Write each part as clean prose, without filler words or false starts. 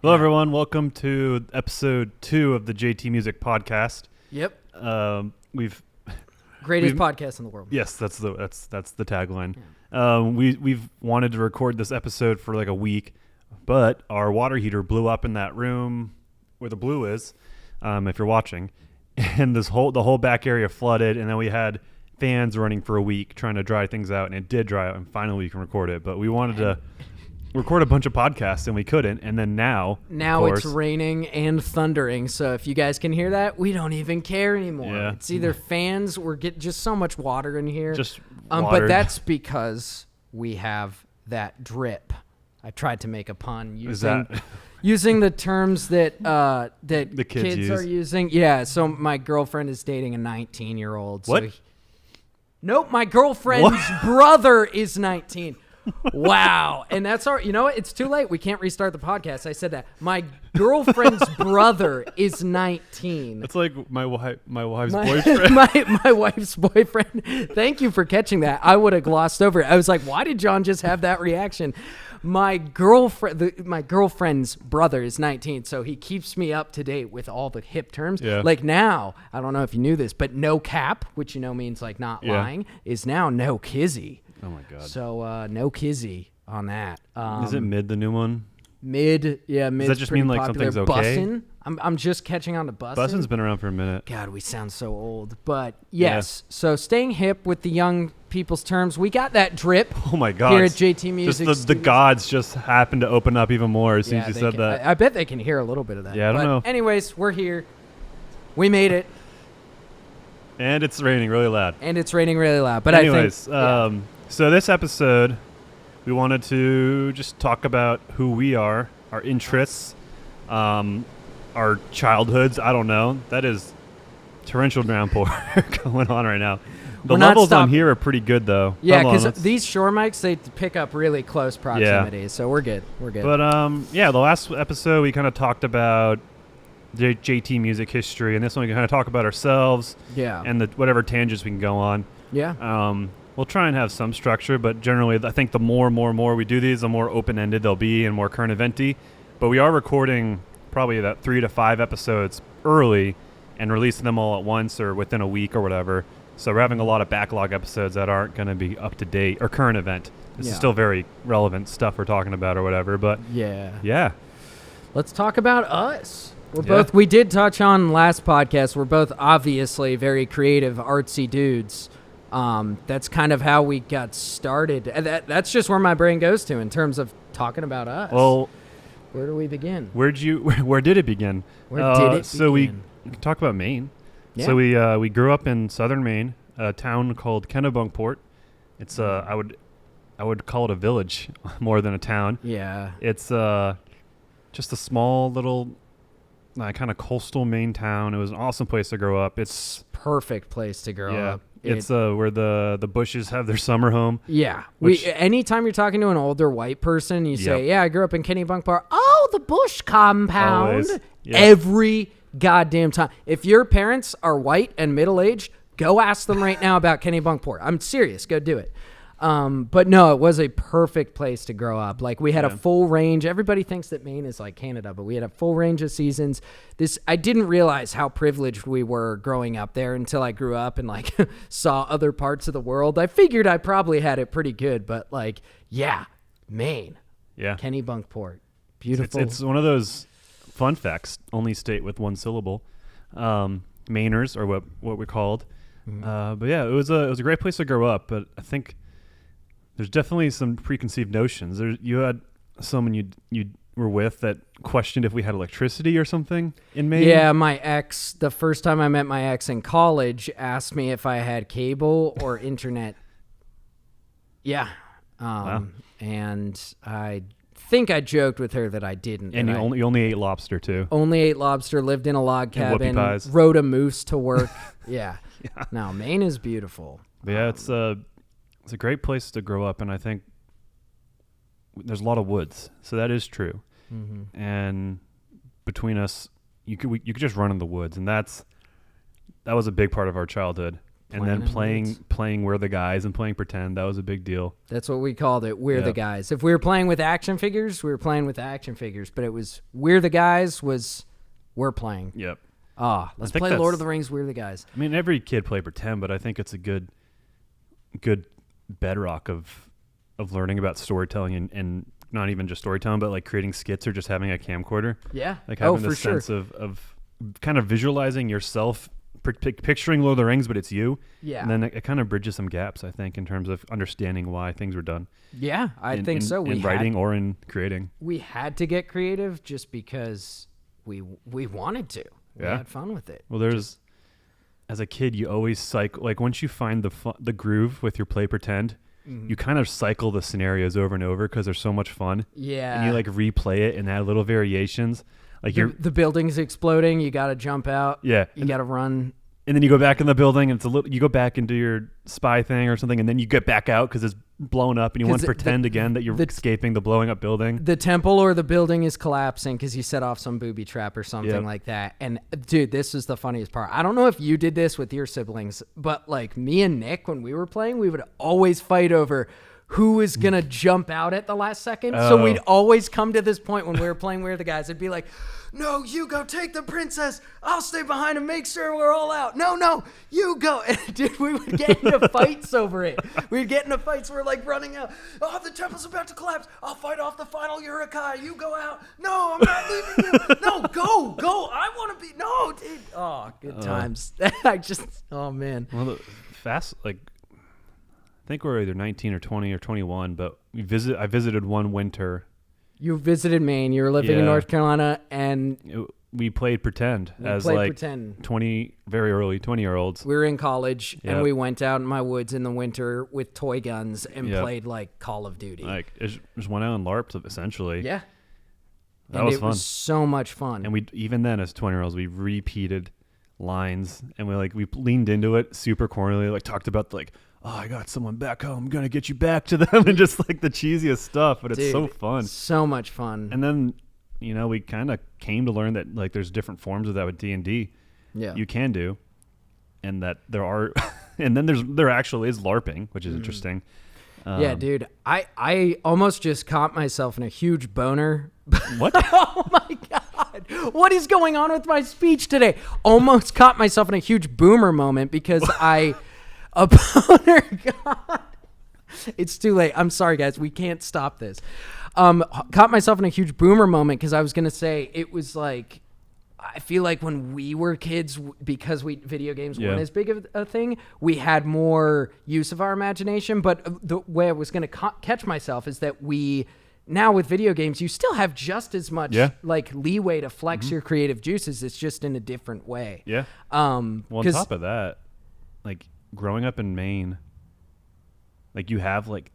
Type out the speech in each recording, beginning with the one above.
Hello, everyone. Welcome to episode 2 of the JT Music Podcast. Yep. We've Greatest podcast in the world. Yes, that's the tagline. Yeah. We've wanted to record this episode for like a week, but our water heater blew up in that room where the blue is. If you're watching, and the whole back area flooded, and then we had fans running for a week trying to dry things out, and it did dry out, and finally we can record it. But we wanted to record a bunch of podcasts and we couldn't, and then now it's raining and thundering, so if you guys can hear that, we don't even care anymore. Yeah. It's either fans or get just so much water in here. But that's because we have that drip. I tried to make a pun using the terms that the kids are using. Yeah, so my girlfriend is dating a 19-year-old. What? Nope, my girlfriend's brother is 19. Wow. And that's our, you know what? It's too late. We can't restart the podcast. I said that. My girlfriend's brother is 19. It's like my wife's boyfriend. my wife's boyfriend. Thank you for catching that. I would have glossed over it. I was like, why did John just have that reaction? My girlfriend's brother is 19, so he keeps me up to date with all the hip terms. Yeah. Like now, I don't know if you knew this, but no cap, which you know means like not lying, is now no kizzy. Oh my God. So no kizzy on that. Is it Mid the new one? Mid, yeah, Mid. Does that just mean like popular. something's okay? Bussin'? I'm just catching on to bussin'. Bussin's been around for a minute. God, we sound so old. But yes, So staying hip with the young people's terms. We got that drip. Oh my God. Here at JT Music. Just the gods just happened to open up even more as soon as you said that. I bet they can hear a little bit of that. Yeah, I don't know. Anyways, we're here. We made it. And it's raining really loud. But anyways, I think, so this episode, we wanted to just talk about who we are, our interests, our childhoods. I don't know. That is torrential downpour going on right now. The levels on here are pretty good, though. Yeah, because these Shure mics, they pick up really close proximity, so we're good. But, the last episode, we kind of talked about the JT music history, and this one we kind of talk about ourselves and whatever tangents we can go on. Yeah. We'll try and have some structure, but generally I think the more we do these, the more open-ended they'll be and more current event-y. But we are recording probably that 3 to 5 episodes early and releasing them all at once or within a week or whatever. So we're having a lot of backlog episodes that aren't going to be up to date or current event. This is still very relevant stuff we're talking about or whatever, but yeah. Let's talk about us. We did touch on last podcast, we're both obviously very creative, artsy dudes. That's kind of how we got started. That's just where my brain goes to in terms of talking about us. Well, where do we begin? Where did it begin? So we can talk about Maine. Yeah. So we grew up in southern Maine, a town called Kennebunkport. It's I would call it a village more than a town. Yeah. It's just a small little kind of coastal Maine town. It was an awesome place to grow up. It's perfect place to grow up. It's where the Bushes have their summer home. Yeah. Anytime you're talking to an older white person, you say, I grew up in Kennebunkport. Oh, the Bush compound. Always. Yep. Every goddamn time. If your parents are white and middle-aged, go ask them right now about Kennebunkport. I'm serious. Go do it. But no, it was a perfect place to grow up. Like we had a full range. Everybody thinks that Maine is like Canada, but we had a full range of seasons. I didn't realize how privileged we were growing up there until I grew up and like saw other parts of the world. I figured I probably had it pretty good, but like, Maine. Yeah. Kennebunkport. Beautiful. It's one of those fun facts, only state with one syllable. Mainers are what we're called. Mm-hmm. But yeah, it was a great place to grow up, but I think there's definitely some preconceived notions. You had someone you were with that questioned if we had electricity or something in Maine. Yeah, my ex, the first time I met my ex in college, asked me if I had cable or internet. Yeah. Wow. And I think I joked with her that I didn't. And you only ate lobster too. Only ate lobster, lived in a log cabin, pies. rode a moose to work. Yeah. No, Maine is beautiful. But yeah, it's a great place to grow up, and I think there's a lot of woods, so that is true. Mm-hmm. And between us, you could just run in the woods, and that was a big part of our childhood. And then playing We're the Guys and playing pretend. That was a big deal. That's what we called it. We're the Guys. If we were playing with action figures, we were playing with action figures. But it was We're the Guys was we're playing. Yep. Let's play Lord of the Rings. We're the Guys. I mean, every kid played pretend, but I think it's a good bedrock of learning about storytelling and not even just storytelling, but like creating skits or just having a camcorder. Yeah. Like having this sense of kind of visualizing yourself, picturing Lord of the Rings, but it's you. Yeah. And then it kind of bridges some gaps, I think, in terms of understanding why things were done. Yeah, I think so. In writing or in creating. We had to get creative just because we wanted to. We had fun with it. Well, as a kid, you always cycle. Like once you find the groove with your play pretend, you kind of cycle the scenarios over and over because they're so much fun. Yeah. And you like replay it and add little variations. Like the building's exploding. You got to jump out. Yeah. You got to run. And then you go back in the building and you go back into your spy thing or something. And then you get back out because it's blown up and you want to pretend again that you're escaping the blowing up building. The temple or the building is collapsing because you set off some booby trap or something like that. And dude, this is the funniest part. I don't know if you did this with your siblings, but like me and Nick, when we were playing, we would always fight over who was going to jump out at the last second. Oh. So we'd always come to this point when we were playing We're the Guys. It'd be like, no, you go take the princess. I'll stay behind and make sure we're all out. No, you go. And dude, we would get into fights over it. We'd get into fights. We're like running out. Oh, the temple's about to collapse. I'll fight off the final Urukai. You go out. No, I'm not leaving you. No, go. I want to be. No, dude. Oh, good times. Oh, man. Well, I think we're either 19 or 20 or 21, but I visited one winter. You visited Maine. You were living in North Carolina, and we played pretend as 20-year-olds. We were in college, and we went out in my woods in the winter with toy guns and played like Call of Duty. Like just went out and LARPed essentially. Yeah, that was fun. It was so much fun. And we even then as 20-year-olds we repeated lines and we leaned into it super cornily, like talked about oh, I got someone back home. I'm going to get you back to them. And just like the cheesiest stuff. But it's so fun. So much fun. And then, we kind of came to learn that like there's different forms of that with D&D. Yeah. You can do. And that there are, and then there actually is LARPing, which is interesting. Yeah, dude. I almost just caught myself in a huge boner. What? Oh my God. What is going on with my speech today? Almost caught myself in a huge boomer moment because a boner. God. It's too late. I'm sorry, guys. We can't stop this. Caught myself in a huge boomer moment because I was going to say it was like, I feel like when we were kids, because video games weren't as big of a thing, we had more use of our imagination. But the way I was going to catch myself is that now with video games, you still have just as much like leeway to flex your creative juices. It's just in a different way. Yeah. Well, on top of that, like, growing up in Maine, like you have like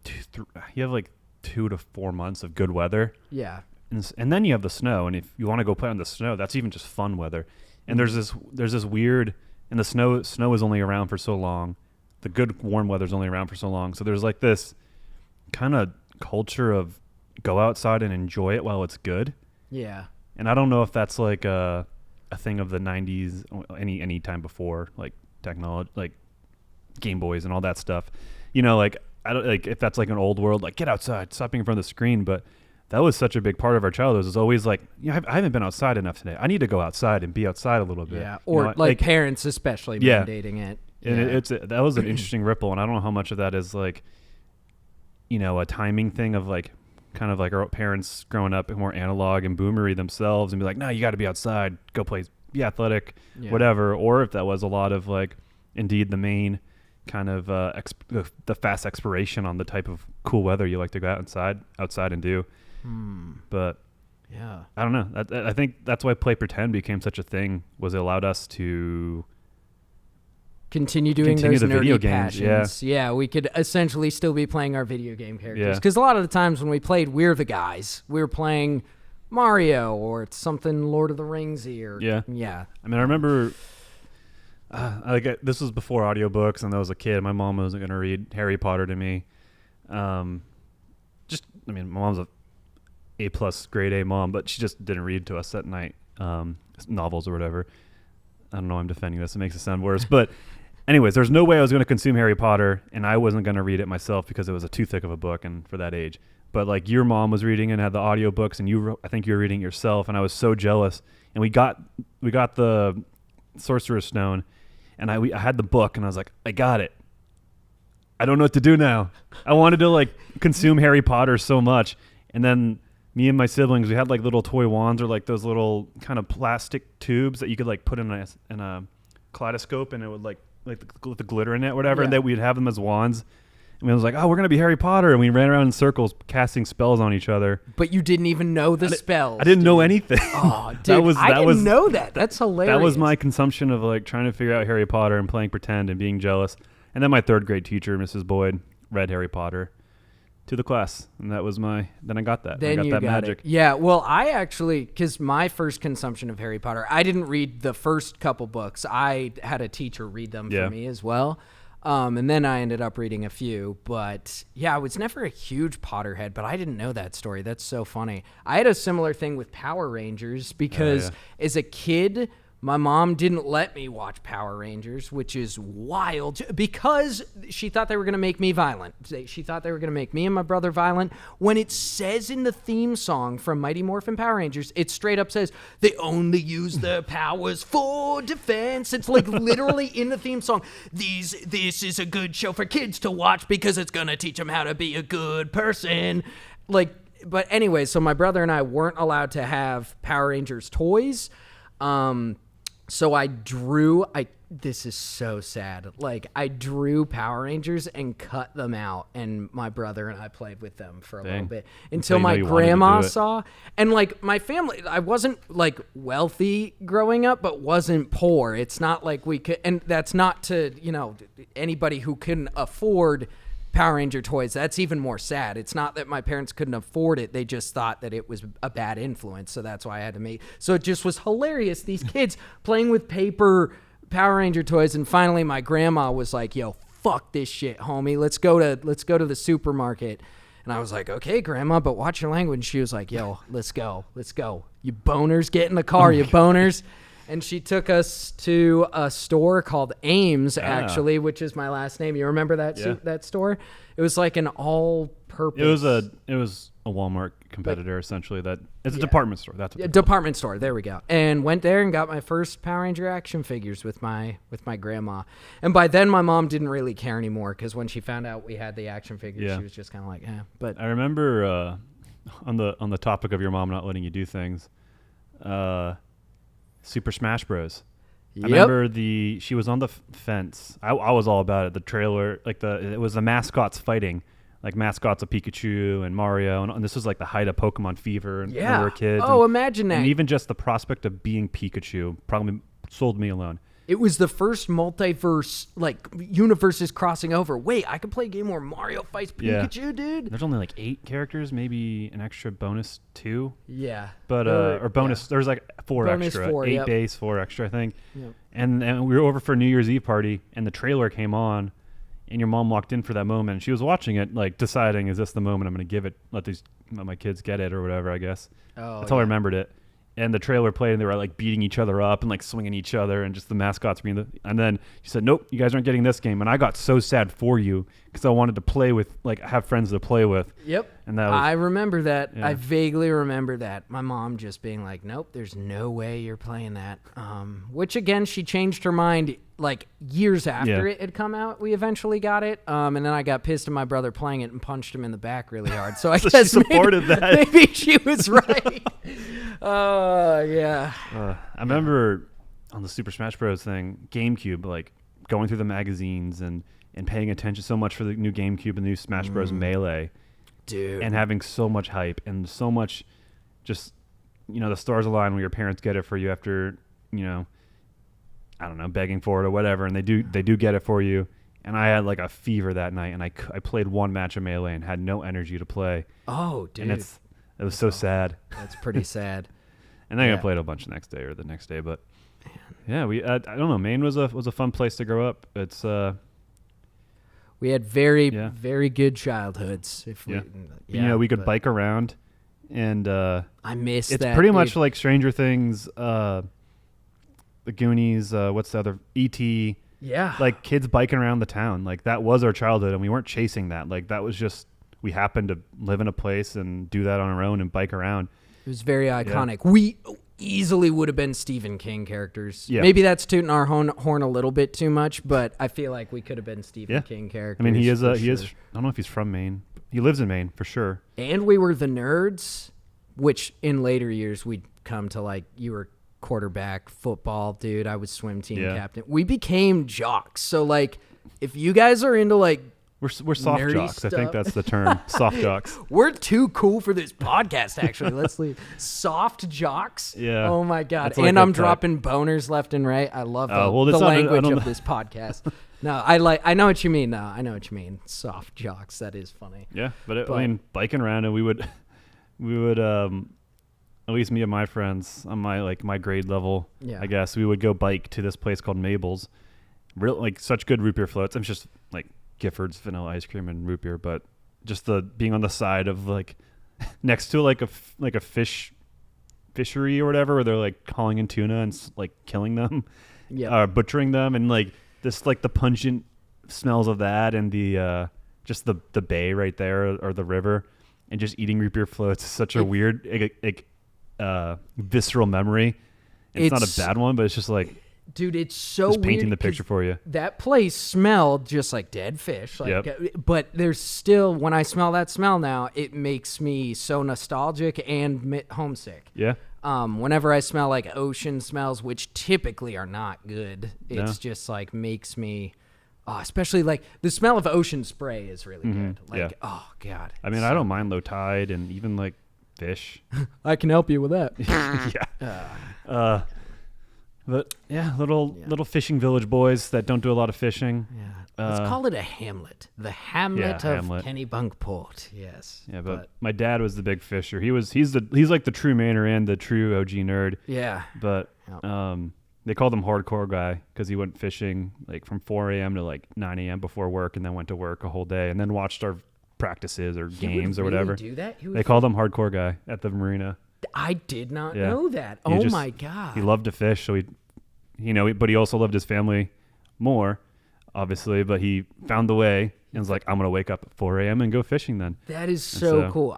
2 to 4 months of good weather. Yeah. And then you have the snow, and if you want to go play on the snow, that's even just fun weather. And there's this weird, and the snow is only around for so long. The good warm weather is only around for so long. So there's like this kind of culture of go outside and enjoy it while it's good. Yeah. And I don't know if that's like a thing of the 90s, any time before, like technology, like Game Boys and all that stuff. Like I don't like if that's like an old world, like get outside, stop being in front of the screen. But that was such a big part of our childhood. It was always like, I haven't been outside enough today. I need to go outside and be outside a little bit. Yeah, or like parents especially mandating it. And that was an interesting ripple, and I don't know how much of that is like, a timing thing of like, kind of like our parents growing up more analog and boomery themselves, and be like, no, you got to be outside, go play, be athletic, whatever. Or if that was a lot of like, indeed the main kind of the fast expiration on the type of cool weather you like to go outside and do. But yeah, I don't know. I think that's why play pretend became such a thing. Was it allowed us to continue doing those nerdy video games. Passions. Yeah, we could essentially still be playing our video game characters. Because a lot of the times when we played We're the Guys, we were playing Mario or it's something Lord of the Ringsy or yeah. I mean, I remember this was before audiobooks, and I was a kid. My mom wasn't going to read Harry Potter to me. My mom's a A+ grade A mom, but she just didn't read to us at night, novels or whatever. I don't know. I'm defending this. It makes it sound worse, but anyways, there's no way I was going to consume Harry Potter, and I wasn't going to read it myself because it was too thick of a book and for that age. But like your mom was reading and had the audiobooks, and I think you were reading it yourself, and I was so jealous. And we got the Sorcerer's Stone, and I had the book, and I was like, I got it. I don't know what to do now. I wanted to like consume Harry Potter so much, and then me and my siblings, we had like little toy wands or like those little kind of plastic tubes that you could like put in a kaleidoscope, and it would like the glitter in it, or whatever, and then we'd have them as wands. And I was like, oh, we're going to be Harry Potter. And we ran around in circles casting spells on each other. But you didn't even know the spells. I didn't know anything. Oh, dude, I didn't know that. That's hilarious. That was my consumption of like trying to figure out Harry Potter and playing pretend and being jealous. And then my third grade teacher, Mrs. Boyd, read Harry Potter to the class. And that was then I got that. Then I got you that got magic. It. Yeah, well, I actually, because my first consumption of Harry Potter, I didn't read the first couple books. I had a teacher read them for me as well. And then I ended up reading a few, but yeah, I was never a huge Potterhead, but I didn't know that story. That's so funny. I had a similar thing with Power Rangers because as a kid, my mom didn't let me watch Power Rangers, which is wild because she thought they were going to make me violent. She thought they were going to make me and my brother violent. When it says in the theme song from Mighty Morphin Power Rangers, it straight up says, they only use their powers for defense. It's like literally in the theme song, this is a good show for kids to watch because it's going to teach them how to be a good person. But anyway, so my brother and I weren't allowed to have Power Rangers toys. So this is so sad. Like, I drew Power Rangers and cut them out, and my brother and I played with them for a little bit until my grandma saw. And like my family, I wasn't like wealthy growing up, but wasn't poor. It's not like we could, and that's not to, anybody who couldn't afford Power Ranger toys. That's even more sad. It's not that my parents couldn't afford it. They just thought that it was a bad influence. So that's why I had to make. So it just was hilarious. These kids playing with paper Power Ranger toys. And finally my grandma was like, yo, fuck this shit, homie. Let's go to the supermarket. And I was like, okay, grandma, but watch your language. She was like, yo, let's go. You boners, get in the car, you boners. And she took us to a store called Ames, actually, which is my last name. You remember that that store? It was like an all-purpose. It was a Walmart competitor, essentially. It's a department store. That's a department store. There we go. And went there and got my first Power Ranger action figures with my grandma. And by then, my mom didn't really care anymore because when she found out we had the action figures, she was just kind of like, eh. But I remember on the topic of your mom not letting you do things. Super Smash Bros. I remember she was on the fence. I was all about it. The trailer, it was the mascots fighting, like mascots of Pikachu and Mario, and this was like the height of Pokemon fever and when we were kids. Oh, imagine that. And even just the prospect of being Pikachu probably sold me alone. It was the first multiverse, like, universes crossing over. Wait, I could play a game where Mario fights Pikachu, dude? There's only like 8 characters, maybe an extra bonus 2. Yeah. But, or bonus, there's like 4 bonus extra. 4, 8 base, 4 extra, I think. Yep. And we were over for a New Year's Eve party, and the trailer came on, and your mom walked in for that moment, and she was watching it, like, deciding, is this the moment I'm going to give it, let my kids get it, or whatever, I guess. Oh, that's how I remembered it. And the trailer played, and they were like beating each other up and like swinging each other, and just the mascots being and then she said, "Nope, you guys aren't getting this game." And I got so sad for you because I wanted to play with, like, have friends to play with. Yep. And I remember that. Yeah. I vaguely remember that. My mom just being like, "Nope, there's no way you're playing that." Which again, she changed her mind like years after it had come out. We eventually got it, and then I got pissed at my brother playing it and punched him in the back really hard. So I guess she supported that. Maybe she was right. Yeah. I remember on the Super Smash Bros. Thing, GameCube, like going through the magazines and paying attention so much for the new GameCube and the new Smash Bros. Melee. Dude. And having so much hype and so much just, the stars align when your parents get it for you after, I don't know, begging for it or whatever, and they do get it for you. And I had like a fever that night, and I played one match of Melee and had no energy to play. Oh, dude. And it was so sad. That's pretty sad. And then I played a bunch the next day, but yeah, I don't know. Maine was a fun place to grow up. It's we had very very good childhoods. We could bike around, and I miss that. It's pretty much like Stranger Things, The Goonies. What's the other? E.T. Yeah. Like kids biking around the town. Like that was our childhood, and we weren't chasing that. Like that was just, we happened to live in a place and do that on our own and bike around. It was very iconic. We easily would have been Stephen King characters. Yeah. Maybe that's tooting our horn a little bit too much, but I feel like we could have been Stephen King characters. I mean, he is, I don't know if he's from Maine. He lives in Maine for sure. And we were the nerds, which in later years we'd come to like, you were quarterback, football, dude. I was swim team captain. We became jocks. So like, if you guys are into like, We're soft nerdy jocks. stuff. I think that's the term. Soft jocks. We're too cool for this podcast, actually. Let's leave. Soft jocks? Yeah. Oh, my God. That's like And I'm a dropping boners left and right. I love the that's not- I language don't of know. this podcast. No, I know what you mean. No, I know what you mean. Soft jocks. That is funny. Yeah, but I mean, biking around, and we would at least me and my friends on my grade level, I guess, we would go bike to this place called Mabel's. Real, like, such good root beer floats. I'm just like Gifford's vanilla ice cream and root beer, but just the being on the side of like next to like a fishery or whatever, where they're like calling in tuna and like killing them, butchering them, and like this like the pungent smells of that, and the just the bay right there or the river, and just eating root beer floats is such a weird visceral memory. It's not a bad one, but it's just like, dude, it's so just painting weird the picture for you. That place smelled just like dead fish. Like, but there's still, when I smell that smell now, it makes me so nostalgic and homesick. Yeah. Whenever I smell like ocean smells, which typically are not good, it's just like makes me, especially like the smell of ocean spray is really good. Like, oh God. I mean, I don't mind low tide and even like fish. I can help you with that. But yeah, little fishing village boys that don't do a lot of fishing. Yeah. Let's call it a hamlet. The hamlet of Kennebunkport. Yes. Yeah, but my dad was the big fisher. He's like the true Mainer and the true OG nerd. Yeah. But they called him hardcore guy because he went fishing like from 4 a.m. to like 9 a.m. before work, and then went to work a whole day, and then watched our practices or games or whatever. Do that? They called him hardcore guy at the marina. I did not know that. My God. He loved to fish, so but he also loved his family more, obviously, but he found the way and was like, I'm going to wake up at 4 a.m. and go fishing then. That is so cool.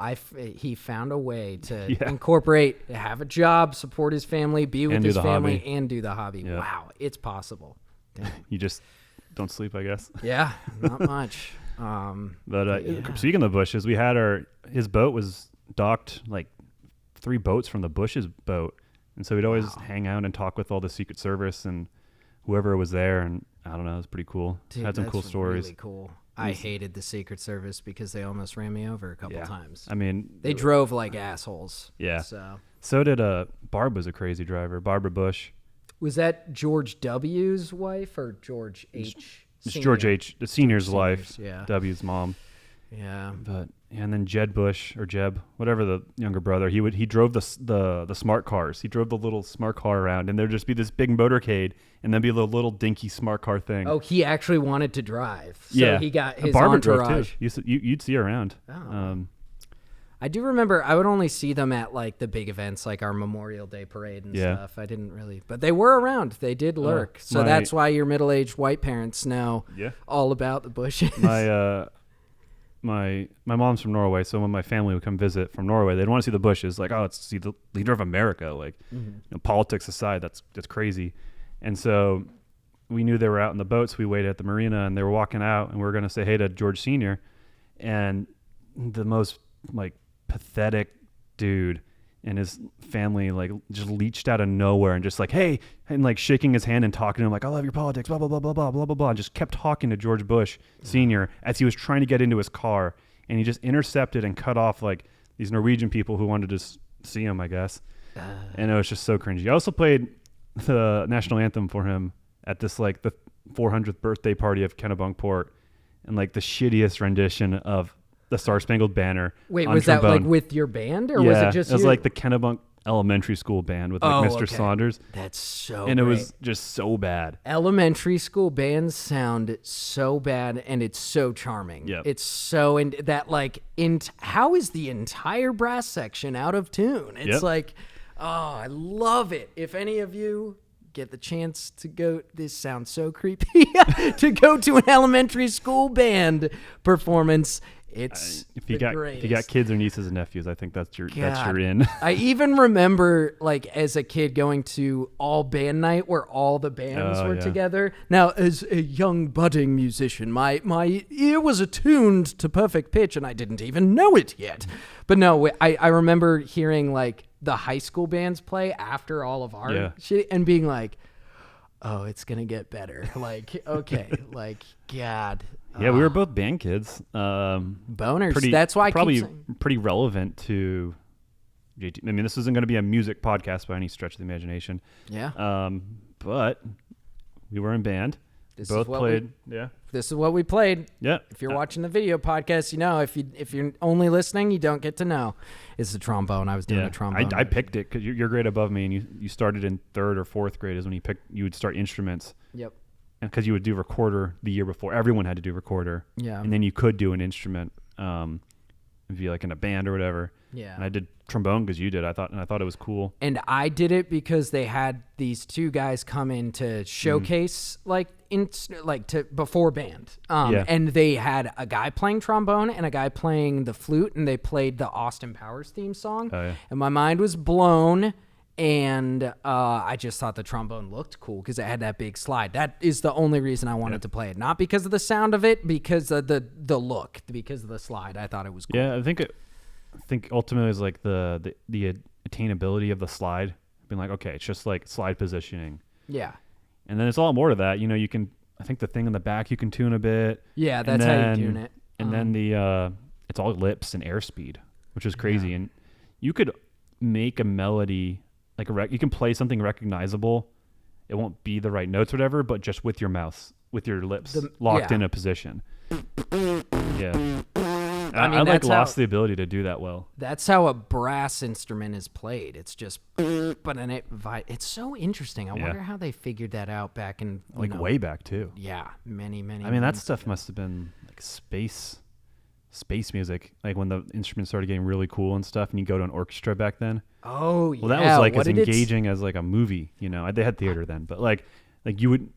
He found a way to incorporate, have a job, support his family, be with his family, and do the hobby. Yeah. Wow, it's possible. You just don't sleep, I guess. Yeah, not much. Speaking of bushes, we had his boat was docked like 3 boats from the Bush's boat, and so we'd always hang out and talk with all the Secret Service and whoever was there, and I don't know, it was pretty cool. Dude, had some cool stories. Really cool. I hated the Secret Service because they almost ran me over a couple times. I mean, they drove like assholes. Yeah. So did Barb was a crazy driver. Barbara Bush. Was that George W.'s wife or George H? It's George H. the senior's wife. Yeah. W's mom. Yeah. And then Jed Bush or Jeb, whatever the younger brother, he drove the smart cars. He drove the little smart car around, and there'd just be this big motorcade, and then be the little dinky smart car thing. Oh, he actually wanted to drive. So he got his Barbara entourage. drove too. You'd see her around. Oh. I do remember I would only see them at like the big events, like our Memorial Day parade and stuff. I didn't really, but they were around. They did lurk. So that's why your middle-aged white parents know all about the Bushes. My mom's from Norway, so when my family would come visit from Norway, they'd want to see the Bushes. Like, let's see the leader of America. Like, politics aside, that's crazy. And so we knew they were out in the boats. We waited at the marina, and they were walking out, and we were going to say hey to George Sr. And the most like pathetic dude and his family like just leached out of nowhere and just like hey, and like shaking his hand and talking to him like I love your politics, blah blah blah blah blah blah blah blah, and just kept talking to George Bush Sr. as he was trying to get into his car, and he just intercepted and cut off like these Norwegian people who wanted to see him, I guess. And it was just so cringy. I also played the national anthem for him at this like the 400th birthday party of Kennebunkport, and like the shittiest rendition of the Star Spangled Banner. Wait, on was trombone. that like with your band, or was it just it was you? like the Kennebunk Elementary School band with like Mr. Saunders. That's so and great. It was just so bad. Elementary school bands sound so bad, and it's so charming. Yep. It's so, and that like, how is the entire brass section out of tune? It's like, oh, I love it. If any of you get the chance to go, this sounds so creepy, to go to an elementary school band performance, it's if you got kids or nieces and nephews, I think that's your in. I even remember like as a kid going to all band night where all the bands were together. Now, as a young budding musician, my ear was attuned to perfect pitch and I didn't even know it yet. But no, I remember hearing like the high school bands play after all of our shit and being like, oh, it's gonna get better. Like, okay, like, God. Yeah, we were both band kids. Boners. That's why probably pretty relevant to JT. I mean, this isn't going to be a music podcast by any stretch of the imagination. Yeah. But we were in band. Both played. This is what we played. Yeah. If you're watching the video podcast, you know. If you're only listening, you don't get to know. It's the trombone. I was doing a trombone. I picked it because you're grade above me, and you started in 3rd or 4th grade is when you would start instruments. Yep. And because you would do recorder the year before, everyone had to do recorder. Yeah. And then you could do an instrument, if you like in a band or whatever. Yeah. And I did trombone because you did. I thought it was cool. And I did it because they had these 2 guys come in to showcase before band. And they had a guy playing trombone and a guy playing the flute, and they played the Austin Powers theme song. Oh, yeah. And my mind was blown. And I just thought the trombone looked cool because it had that big slide. That is the only reason I wanted to play it. Not because of the sound of it, because of the look, because of the slide. I thought it was cool. Yeah, I think ultimately it's like the attainability of the slide. Being like, okay, it's just like slide positioning. Yeah. And then it's all more to that. You know, you can, I think the thing in the back you can tune a bit. Yeah, that's how you tune it. And then it's all lips and airspeed, which is crazy. And you could make a melody... Like you can play something recognizable. It won't be the right notes or whatever, but just with your mouth, with your lips locked in a position. Yeah. I like lost the ability to do that well. That's how a brass instrument is played. It's just, but it's so interesting. I wonder how they figured that out back in way back too. Yeah, many. I mean, that stuff must have been like space music, like when the instruments started getting really cool and stuff, and you go to an orchestra back then. Oh, yeah. Well, that was like as engaging as like a movie, you know. They had theater then, but like you would,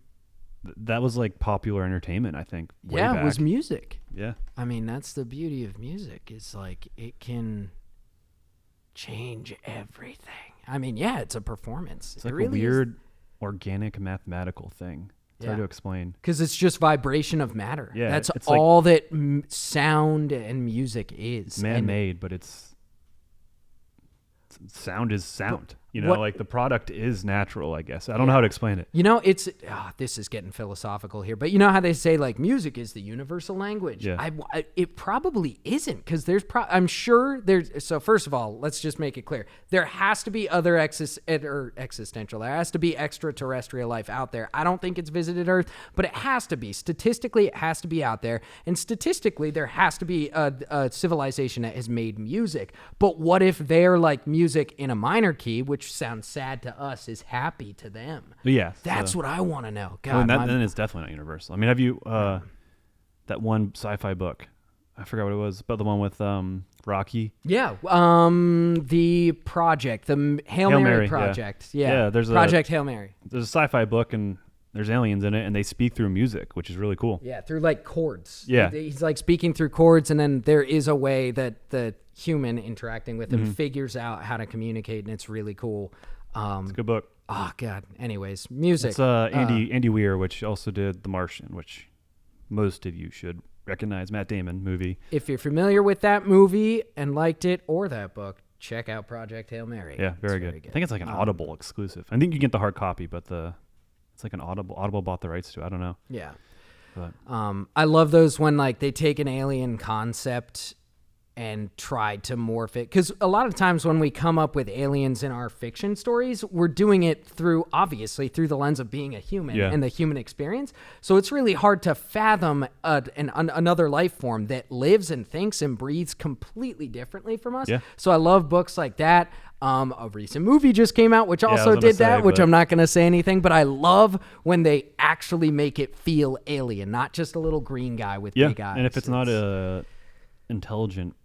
that was like popular entertainment, I think. Yeah, it was music. Yeah. I mean, that's the beauty of music. Is like it can change everything. I mean, yeah, it's a performance. It's like a weird, organic, mathematical thing. It's hard to explain. Because it's just vibration of matter. Yeah, that's all that sound and music is. Man-made, but sound is sound. Like the product is natural, I guess. I don't know how to explain it. You know, it's this is getting philosophical here, but you know how they say like music is the universal language? Yeah. It probably isn't, because I'm sure there's. So first of all, let's just make it clear. There has to be other existential. There has to be extraterrestrial life out there. I don't think it's visited Earth, but it has to be. Statistically, it has to be out there. And statistically, there has to be a civilization that has made music. But what if they're like music in a minor key, which sounds sad to us, is happy to them? Yeah, that's what I want to know. God, then it's definitely not universal. I mean, have you that one sci-fi book? I forgot what it was, but the one with Rocky. Yeah, the project, the Hail Mary project. Yeah, there's Project Hail Mary. There's a sci-fi book and there's aliens in it, and they speak through music, which is really cool. Yeah, through like chords. Yeah, he's like speaking through chords, and then there is a way that the human interacting with him figures out how to communicate, and it's really cool. It's a good book. Oh God. Anyways, music. It's Andy Weir, which also did The Martian, which most of you should recognize. Matt Damon movie. If you're familiar with that movie and liked it or that book, check out Project Hail Mary. Yeah, very good. I think it's like an Audible exclusive. I think you get the hard copy, but it's like an Audible bought the rights to. I don't know. Yeah. But I love those when like they take an alien concept and try to morph it, because a lot of times when we come up with aliens in our fiction stories, we're doing it through the lens of being a human and the human experience. So it's really hard to fathom another life form that lives and thinks and breathes completely differently from us. Yeah. So I love books like that. A recent movie just came out, which also did that, which I'm not going to say anything, but I love when they actually make it feel alien, not just a little green guy with big eyes. And if it's not a intelligent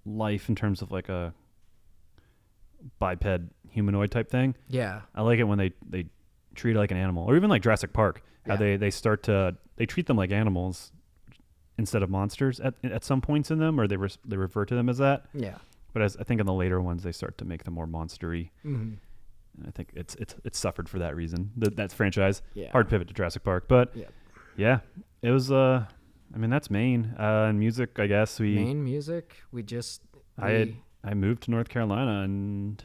life in terms of like a biped humanoid type thing. Yeah. I like it when they treated like an animal, or even like Jurassic Park, how they treat them like animals instead of monsters at some points in them, or they refer to them as that. Yeah. But I think in the later ones they start to make them more monstery. Mm-hmm. And I think it's suffered for that reason. That franchise. Yeah. Hard pivot to Jurassic Park, but yeah, it was. I mean, that's Maine and music. I guess Maine music. I moved to North Carolina in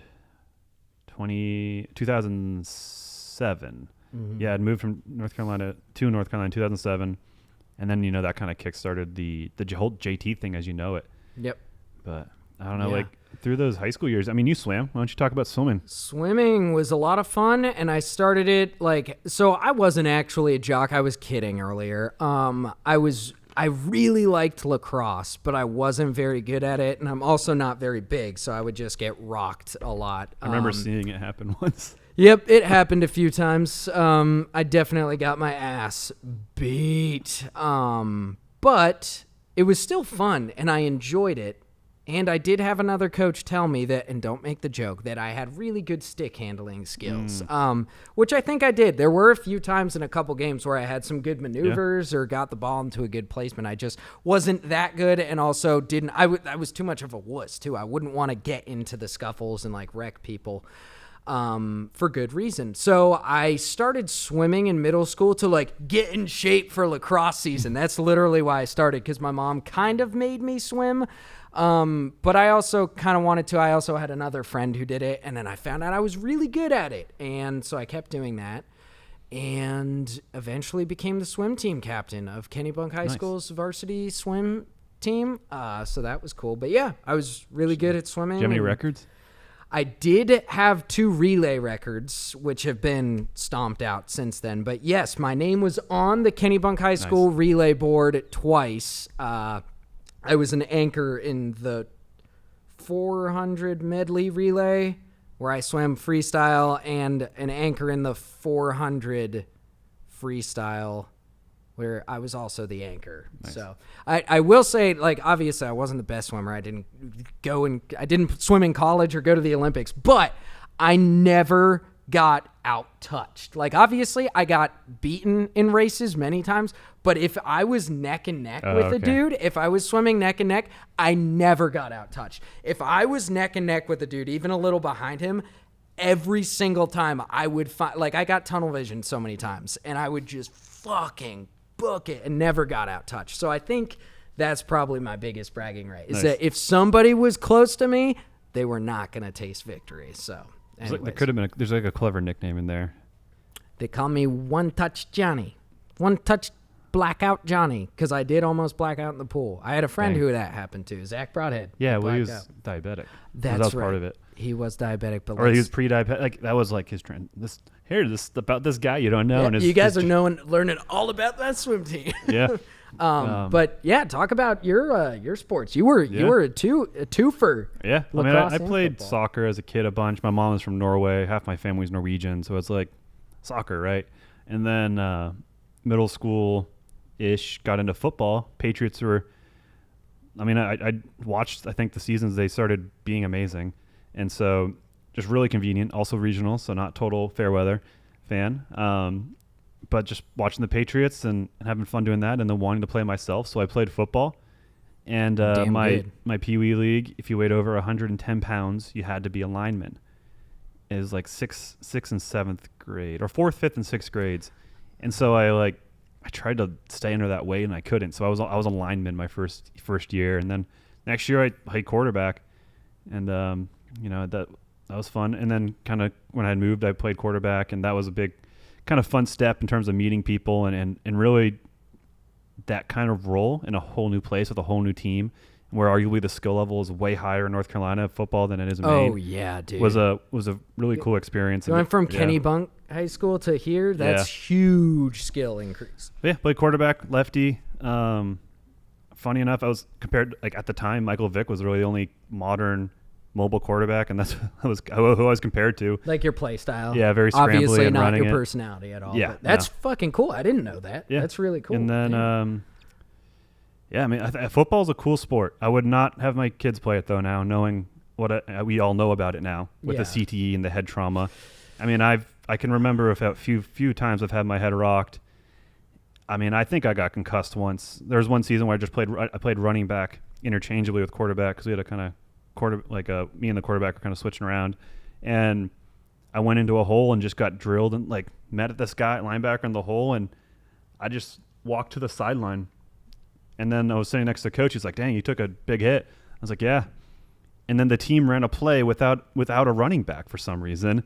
2007. Mm-hmm. Yeah, I'd moved from North Carolina to North Carolina in 2007, and then that kind of kickstarted the whole JT thing as you know it. Yep. But I don't know, like through those high school years. I mean, you swam. Why don't you talk about swimming? Swimming was a lot of fun, and I started it so I wasn't actually a jock. I was kidding earlier. I really liked lacrosse, but I wasn't very good at it, and I'm also not very big, so I would just get rocked a lot. I remember seeing it happen once. Yep, it happened a few times. I definitely got my ass beat, but it was still fun, and I enjoyed it. And I did have another coach tell me that, and don't make the joke, that I had really good stick handling skills, which I think I did. There were a few times in a couple games where I had some good maneuvers or got the ball into a good placement. I just wasn't that good, and also didn't. I was too much of a wuss, too. I wouldn't want to get into the scuffles and, wreck people for good reason. So I started swimming in middle school to, get in shape for lacrosse season. That's literally why I started, because my mom kind of made me swim. But I also kind of wanted to. I also had another friend who did it, and then I found out I was really good at it, and so I kept doing that, and eventually became the swim team captain of Kennebunk High School's varsity swim team. So that was cool. But yeah, I was really good at swimming. Do you have any records? I did have 2 relay records, which have been stomped out since then. But yes, my name was on the Kennebunk High School relay board twice. I was an anchor in the 400 medley relay where I swam freestyle, and an anchor in the 400 freestyle where I was also the anchor. Nice. So I will say, obviously I wasn't the best swimmer. I didn't swim in college or go to the Olympics, but I never got out-touched. Obviously I got beaten in races many times, but if I was neck and neck with a dude, if I was swimming neck and neck, I never got out-touched. If I was neck and neck with a dude, even a little behind him, every single time I would find, I got tunnel vision so many times, and I would just fucking book it and never got out-touched. So I think that's probably my biggest bragging right, is that if somebody was close to me, they were not going to taste victory. So there could have been there's a clever nickname in there. They call me One Touch Johnny. One Touch Blackout Johnny, because I did almost black out in the pool. I had a friend who that happened to, Zach Broadhead. Yeah, well, he was diabetic. That was right. part of it. He was diabetic, but he was pre-diabetic. That was his trend. This about this guy you don't know. Yeah, and you guys are learning all about that swim team. Yeah. But yeah, talk about your sports. You were a twofer. Yeah, I mean, I played soccer as a kid a bunch. My mom is from Norway. Half my family's Norwegian, so it's soccer, right? And then middle school-ish got into football. Patriots were. I mean, I watched. I think the seasons they started being amazing, and so just really convenient. Also regional, so not total fair weather fan. But just watching the Patriots and having fun doing that, and then wanting to play myself. So I played football, and my Pee Wee league. If you weighed over 110 pounds, you had to be a lineman. It was sixth and seventh grade, or fourth, fifth, and sixth grades, and so I tried to stay under that weight, and I couldn't. So I was a lineman my first year, and then next year I played quarterback, and that was fun. And then kind of when I had moved, I played quarterback, and that was a big kind of fun step in terms of meeting people and really that kind of role in a whole new place with a whole new team, where arguably the skill level is way higher in North Carolina football than it is in Maine. Oh yeah, dude. Was a really cool experience. Going from Kennebunk High School to here, that's huge skill increase. Yeah, played quarterback, lefty. Funny enough, I was compared at the time, Michael Vick was really the only modern mobile quarterback, and that's who I was compared to. Your play style. Yeah, very scrambly. Obviously and not running your it. personality at all. Yeah, but that's fucking cool. I didn't know that. Yeah. That's really cool. And then, I mean, football is a cool sport. I would not have my kids play it though now, knowing what we all know about it now with the CTE and the head trauma. I mean, I've I can remember a few times I've had my head rocked. I mean, I think I got concussed once. There was one season where I played running back interchangeably with quarterback because we had a kind of me and the quarterback were kind of switching around, and I went into a hole and just got drilled and like met this guy linebacker in the hole, and I just walked to the sideline, and then I was sitting next to the coach. He's like, "Dang, you took a big hit." I was like, "Yeah," and then the team ran a play without a running back for some reason,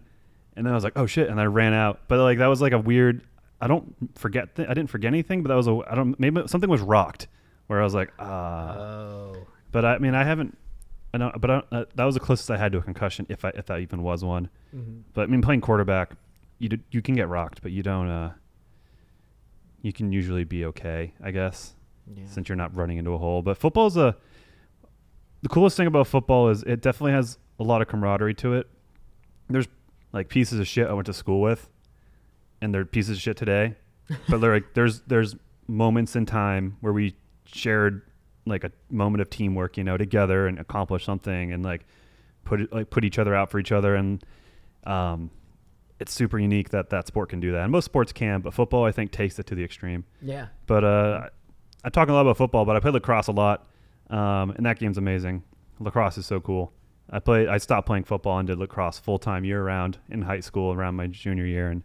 and then I was like, "Oh shit!" and I ran out. But like that was like a weird. I didn't forget anything, but that was maybe something was rocked where I was like, Oh. But I mean, I haven't. I don't. But that was the closest I had to a concussion, if that even was one. Mm-hmm. But I mean, playing quarterback, you can get rocked, but you don't. You can usually be okay, I guess, since you're not running into a hole. But football's the coolest thing about football is it definitely has a lot of camaraderie to it. There's like pieces of shit I went to school with, and they're pieces of shit today. But they're like there's moments in time where we shared like a moment of teamwork, together and accomplish something and like put each other out for each other. And it's super unique that sport can do that. And most sports can, but football, I think, takes it to the extreme. Yeah. But I talk a lot about football, but I play lacrosse a lot. And that game's amazing. Lacrosse is so cool. I stopped playing football and did lacrosse full-time year-round in high school around my junior year. And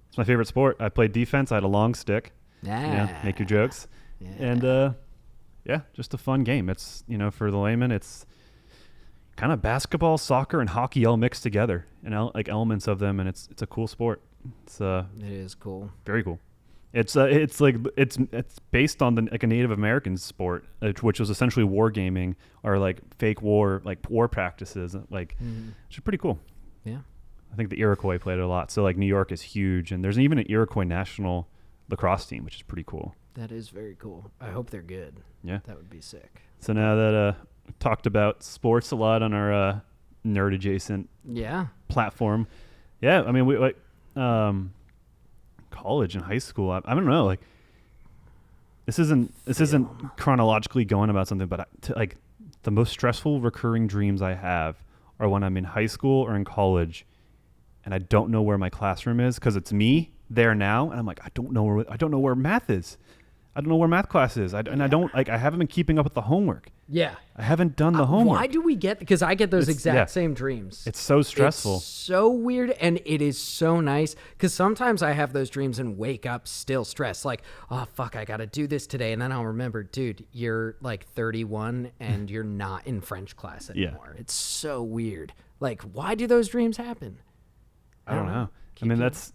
it's my favorite sport. I played defense. I had a long stick. Make your jokes. Yeah. And, just a fun game. It's, for the layman, it's kind of basketball, soccer, and hockey all mixed together and like elements of them. And it's a cool sport. It is cool. Very cool. It's based on a Native American sport, which was essentially wargaming or like fake war, like war practices, which is pretty cool. Yeah. I think the Iroquois played it a lot. So like New York is huge, and there's even an Iroquois national lacrosse team, which is pretty cool. That is very cool. I hope they're good. Yeah. That would be sick. So now that we talked about sports a lot on our nerd adjacent platform. Yeah. I mean, we like college and high school. I don't know. Like this isn't chronologically going about something, but like the most stressful recurring dreams I have are when I'm in high school or in college and I don't know where my classroom is because it's me there now. And I'm like, I don't know where math is. I don't know where math class is. I haven't been keeping up with the homework. Yeah. I haven't done the homework. Why do we because I get those same dreams. It's so stressful. It's so weird, and it is so nice because sometimes I have those dreams and wake up still stressed. Like, oh, fuck, I got to do this today. And then I'll remember, dude, you're like 31 and you're not in French class anymore. Yeah. It's so weird. Like, why do those dreams happen? I don't know. I mean, that's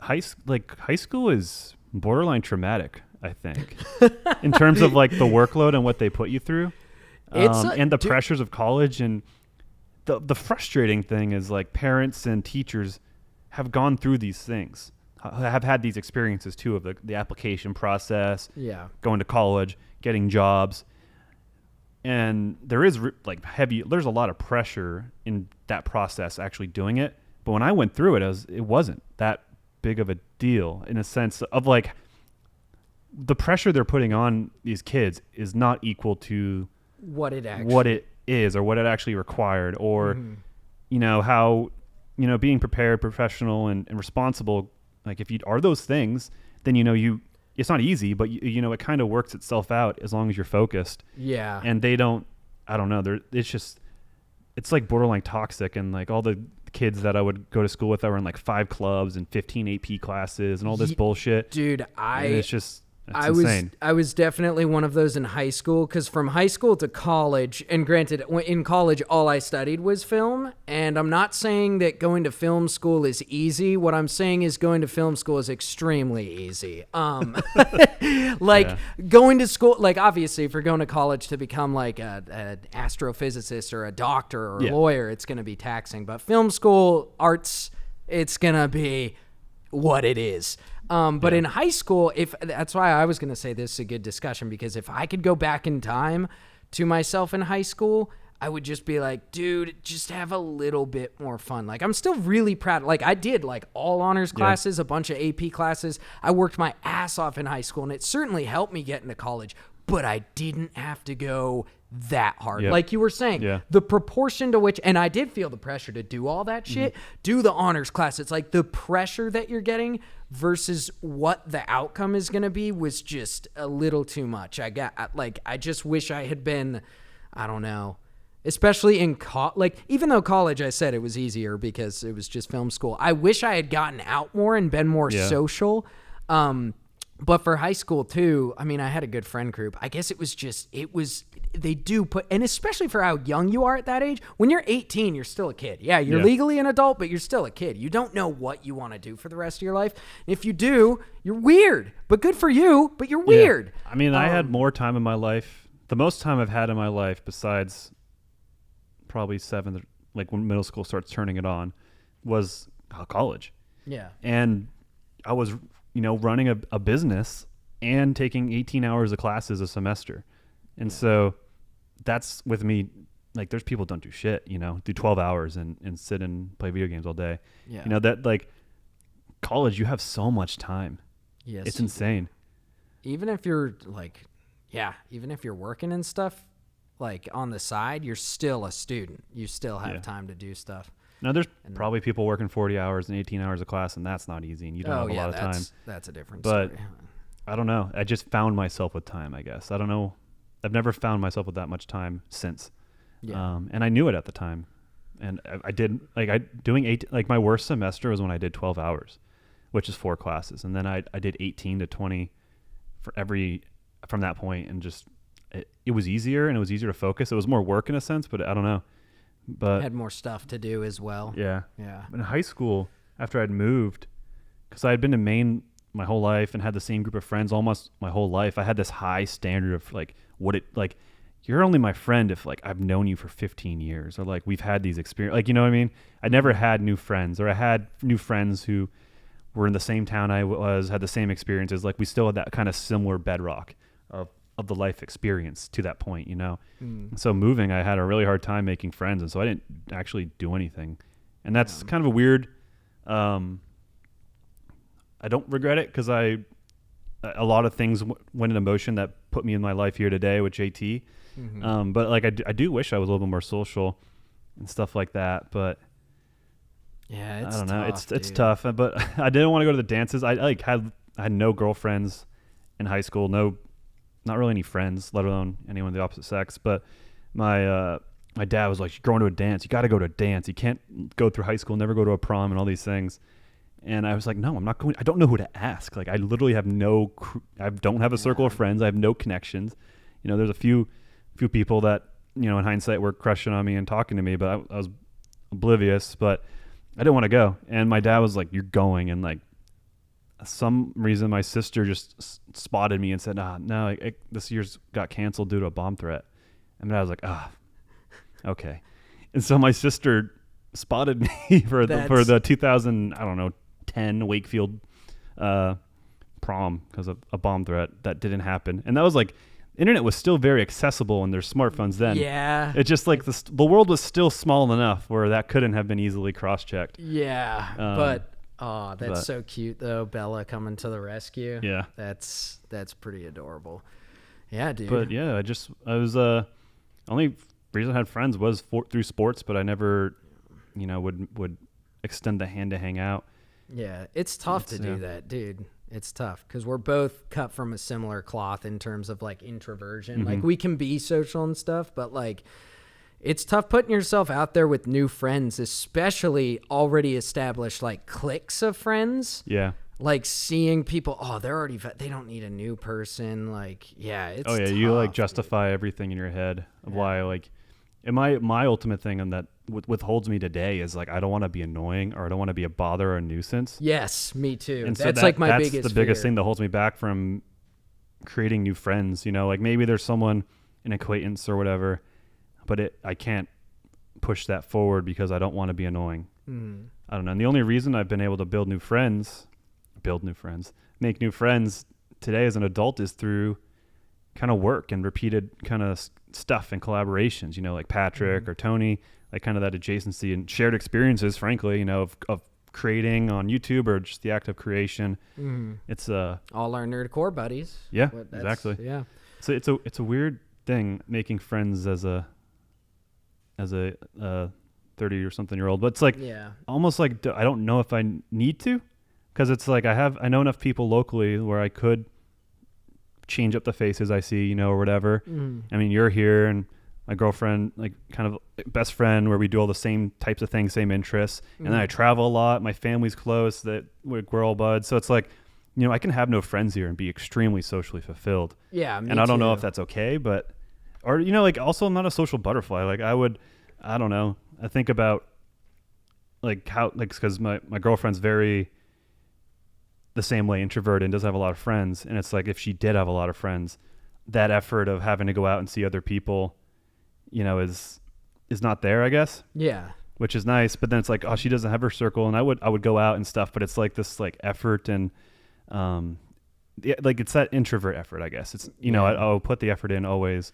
high school is borderline traumatic, I think, in terms of like the workload and what they put you through, and the pressures of college. And the frustrating thing is like parents and teachers have gone through these things, have had these experiences too of the application process, going to college, getting jobs. And there is there's a lot of pressure in that process actually doing it. But when I went through it, it wasn't that big of a deal in a sense of like the pressure they're putting on these kids is not equal to what it is or what it actually required or how being prepared, professional and responsible, like if you are those things, then it's not easy, but it kind of works itself out as long as you're focused. Yeah. And they don't, I don't know, it's like borderline toxic. And like all the kids that I would go to school with that were in like 5 clubs and 15 AP classes and all this bullshit. Dude, it's insane. I was definitely one of those in high school because from high school to college, and granted, in college, all I studied was film. And I'm not saying that going to film school is easy. What I'm saying is going to film school is extremely easy. Going to school, like obviously if you're going to college to become like an astrophysicist or a doctor or a lawyer, it's going to be taxing. But film school, arts, it's going to be what it is. But in high school, that's why I was going to say this is a good discussion, because if I could go back in time to myself in high school, I would just be like, dude, just have a little bit more fun. Like, I'm still really proud. Like, I did like all honors classes, a bunch of AP classes. I worked my ass off in high school, and it certainly helped me get into college. but I didn't have to go that hard. Yep. Like you were saying, the proportion to which, and I did feel the pressure to do all that shit, do the honors class. It's like the pressure that you're getting versus what the outcome is going to be was just a little too much. I just wish I had been, I don't know, especially in even though college, I said it was easier because it was just film school. I wish I had gotten out more and been more social. But for high school too, I mean, I had a good friend group. I guess they do put, and especially for how young you are at that age, when you're 18, you're still a kid. Yeah, you're legally an adult, but you're still a kid. You don't know what you want to do for the rest of your life. And if you do, you're weird, but good for you, but you're weird. I mean, I had more time in my life. The most time I've had in my life besides probably seventh, like when middle school starts turning it on, was college. Yeah. And I was, running a business and taking 18 hours of classes a semester. And so that's with me, like there's people don't do shit, do 12 hours and sit and play video games all day. Yeah. That like college, you have so much time. Yes. It's insane. Even if you're even if you're working and stuff, like on the side, you're still a student. You still have time to do stuff. Now, there's probably people working 40 hours and 18 hours of class, and that's not easy, and you don't have a lot of time. That's a different story. But I don't know. I just found myself with time, I guess. I don't know. I've never found myself with that much time since. Yeah. And I knew it at the time. And I did, my worst semester was when I did 12 hours, which is 4 classes. And then I did 18 to 20 from that point, and just, it was easier, and it was easier to focus. It was more work in a sense, but I don't know. But had more stuff to do as well. Yeah. In high school, after I'd moved, because I had been to Maine my whole life and had the same group of friends almost my whole life, I had this high standard of you're only my friend if I've known you for 15 years, or we've had these experiences, you know what I mean? I never had new friends, or I had new friends who were in the same town I was, had the same experiences. We still had that kind of similar bedrock of the life experience to that point, So moving, I had a really hard time making friends, and so I didn't actually do anything, and that's kind of a weird. I don't regret it because a lot of things went into motion that put me in my life here today with JT. But I do wish I was a little bit more social and stuff like that. But yeah, I don't know. It's tough. But I didn't want to go to the dances. I had no girlfriends in high school. Not really any friends, let alone anyone of the opposite sex. But my dad was like, "You're going to a dance. You got to go to a dance. You can't go through high school, never go to a prom, and all these things." And I was like, "No, I'm not going. I don't know who to ask. I literally have I don't have a circle of friends. I have no connections. There's a few people that in hindsight were crushing on me and talking to me, but I was oblivious. But I didn't want to go. And my dad was like, "You're going," and some reason my sister just spotted me and said, no, this year's got canceled due to a bomb threat. And I was like, okay. And so my sister spotted me for the 2010 Wakefield prom because of a bomb threat that didn't happen. And that was internet was still very accessible and there's smartphones then. Yeah. It's just the world was still small enough where that couldn't have been easily cross-checked. Yeah. That's so cute though. Bella coming to the rescue. Yeah. That's pretty adorable. Yeah, dude. But yeah, I was only reason I had friends was through sports, but I never, would extend the hand to hang out. Yeah, it's tough to do that, dude. It's tough because we're both cut from a similar cloth in terms of introversion. Mm-hmm. We can be social and stuff, but it's tough putting yourself out there with new friends, especially already established cliques of friends. Yeah. Seeing people, they don't need a new person. It's tough, you justify everything in your head of why and my ultimate thing and that withholds me today is I don't want to be annoying, or I don't want to be a bother or a nuisance. Yes, me too. And that's so my biggest that's the biggest fear. thing that holds me back from creating new friends. Maybe there's someone, an acquaintance or whatever, but I can't push that forward because I don't want to be annoying. I don't know. And the only reason I've been able to make new friends today as an adult is through kind of work and repeated kind of stuff and collaborations, like Patrick or Tony, kind of that adjacency and shared experiences, frankly, of creating on YouTube or just the act of creation. It's all our Nerdcore buddies. Yeah, exactly. Yeah. So it's a weird thing making friends as a 30 or something year old, but it's like almost like I don't know if I need to, because it's like I know enough people locally where I could change up the faces I see, you know, or whatever. I mean, you're here, and my girlfriend, like kind of best friend, where we do all the same types of things, same interests. And then I travel a lot. My family's close, that we're all buds. So it's like, you know, I can have no friends here and be extremely socially fulfilled. Yeah. And I don't know if that's okay, but, or, you know, like also I'm not a social butterfly. Like I don't know. I think about like how, like, cause my girlfriend's very the same way, introverted, and doesn't have a lot of friends. And it's like, if she did have a lot of friends, that effort of having to go out and see other people, you know, is not there, I guess. Yeah. Which is nice. But then it's like, oh, she doesn't have her circle, and I would go out and stuff, but it's like this like effort and, like it's that introvert effort, I guess. It's, you know, I'll put the effort in always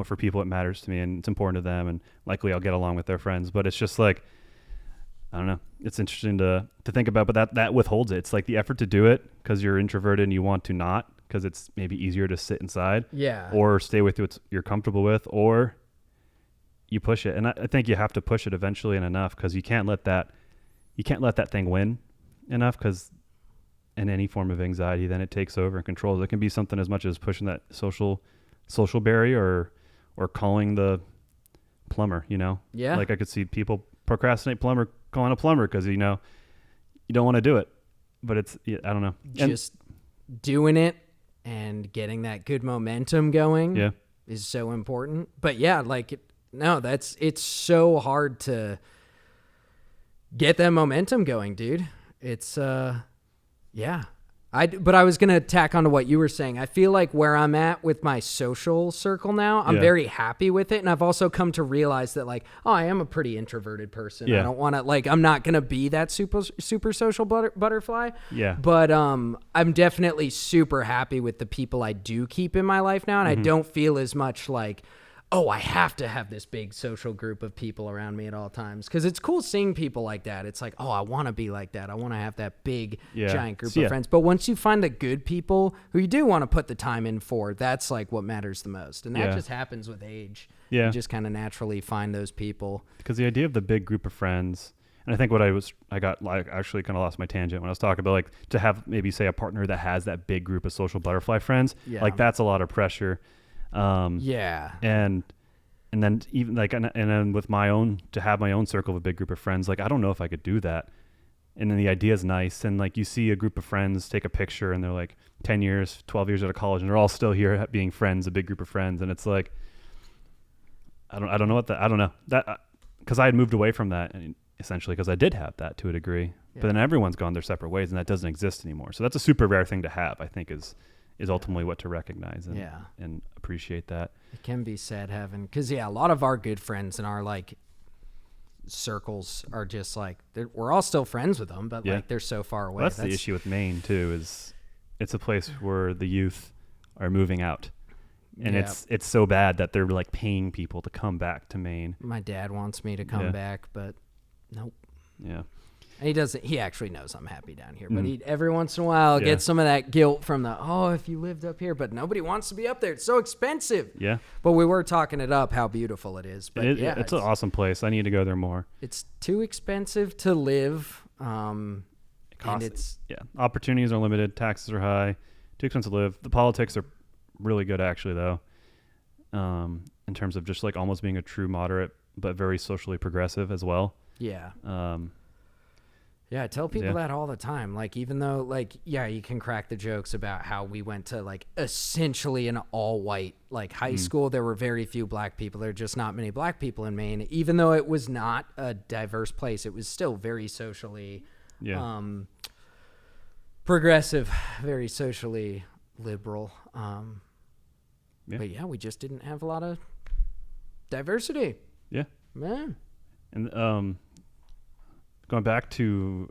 for people it matters to me and it's important to them, and likely I'll get along with their friends. But it's just like, I don't know. It's interesting to think about, but that withholds it. It's like the effort to do it because you're introverted and you want to not, because it's maybe easier to sit inside, or stay with what you're comfortable with, or you push it. And I think you have to push it eventually and enough, because you can't let that thing win enough, because in any form of anxiety, then it takes over and controls. It can be something as much as pushing that social barrier, or calling the plumber, you know? Yeah. Like I could see people procrastinate calling a plumber because, you know, you don't want to do it, but it's, I don't know. Just doing it and getting that good momentum going is so important. But yeah, like, it's so hard to get that momentum going, dude. It's, but I was going to tack onto what you were saying. I feel like where I'm at with my social circle now, I'm very happy with it. And I've also come to realize that, like, I am a pretty introverted person. I don't want to, like, I'm not going to be that super social butterfly. Yeah. But I'm definitely super happy with the people I do keep in my life now. And I don't feel as much like, oh, I have to have this big social group of people around me at all times. Because it's cool seeing people like that. It's like, oh, I want to be like that. I want to have that big, giant group of friends. But once you find the good people who you do want to put the time in for, that's like what matters the most. And that just happens with age. Yeah. You just kind of naturally find those people. Because the idea of the big group of friends, and I think I got like actually kind of lost my tangent when I was talking about, like, to have maybe say a partner that has that big group of social butterfly friends, like that's a lot of pressure. And then even like, and then with to have my own circle of a big group of friends, like, I don't know if I could do that. And then the idea is nice. And like, you see a group of friends take a picture and they're like 10 years, 12 years out of college, and they're all still here being friends, a big group of friends. And it's like, I don't know that, cause I had moved away from that, and essentially cause I did have that to a degree, but then everyone's gone their separate ways, and that doesn't exist anymore. So that's a super rare thing to have, I think is ultimately what to recognize and appreciate that. It can be sad having, because a lot of our good friends in our like circles are just like, we're all still friends with them, but like they're so far away. Well, that's the issue with Maine too, is it's a place where the youth are moving out, and it's so bad that they're like paying people to come back to Maine. My dad wants me to come back, but nope. Yeah. And he actually knows I'm happy down here, but he every once in a while gets some of that guilt from if you lived up here, but nobody wants to be up there. It's so expensive. Yeah. But we were talking it up, how beautiful it is. But it's an awesome place. I need to go there more. It's too expensive to live. Opportunities are limited. Taxes are high. Too expensive to live. The politics are really good, actually, though, in terms of just like almost being a true moderate, but very socially progressive as well. Yeah. I tell people that all the time. Like, even though, like, you can crack the jokes about how we went to, like, essentially an all-white, like, high school. There were very few black people. There are just not many black people in Maine. Even though it was not a diverse place, it was still very socially progressive, very socially liberal. But, we just didn't have a lot of diversity. Yeah. Man. And, going back to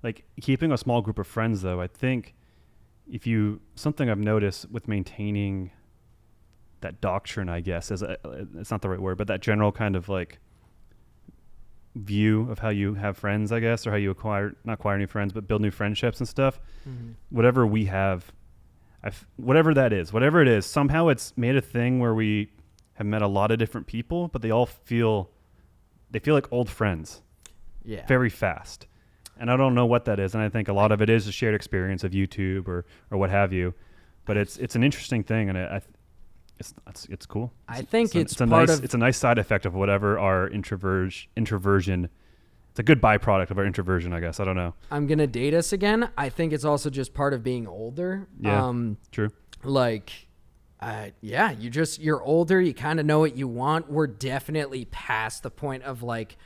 like keeping a small group of friends, though, I think something I've noticed with maintaining that doctrine, I guess, it's not the right word, but that general kind of like view of how you have friends, I guess, or how you not acquire new friends, but build new friendships and stuff. Whatever we have, whatever it is, somehow it's made a thing where we have met a lot of different people, but they feel like old friends. Yeah. Very fast. And I don't know what that is. And I think a lot of it is a shared experience of YouTube or what have you. But it's an interesting thing, and it's cool. I think it's a nice side effect of whatever our introversion. It's a good byproduct of our introversion, I guess. I don't know. I'm gonna date us again. I think it's also just part of being older. Yeah, true. You're older. You kind of know what you want. We're definitely past the point of like.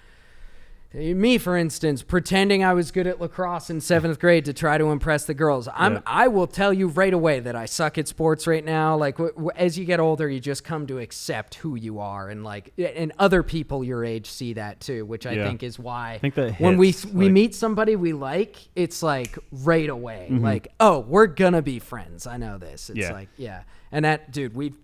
Me, for instance, pretending I was good at lacrosse in 7th grade to try to impress the girls. I will tell you right away that I suck at sports right now. Like as you get older, you just come to accept who you are, and other people your age see that too, which I think is why I think that when we meet somebody we like, it's like right away, like, oh, we're gonna be friends. I know this. It's like, yeah. And that, dude, we've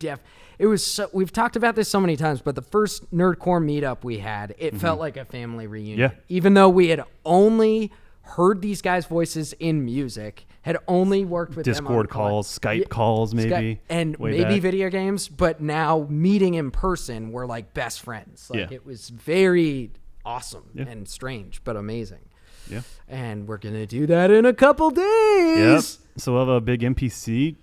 talked about this so many times, but the first Nerdcore meetup we had, it felt like a family reunion. Yeah. Even though we had only heard these guys' voices in music, had only worked with Discord them on calls, Skype calls, maybe. and maybe video games, but now meeting in person, we're like best friends. Like it was very awesome and strange, but amazing. Yeah. And we're going to do that in a couple days. Yep. So we'll have a big NPC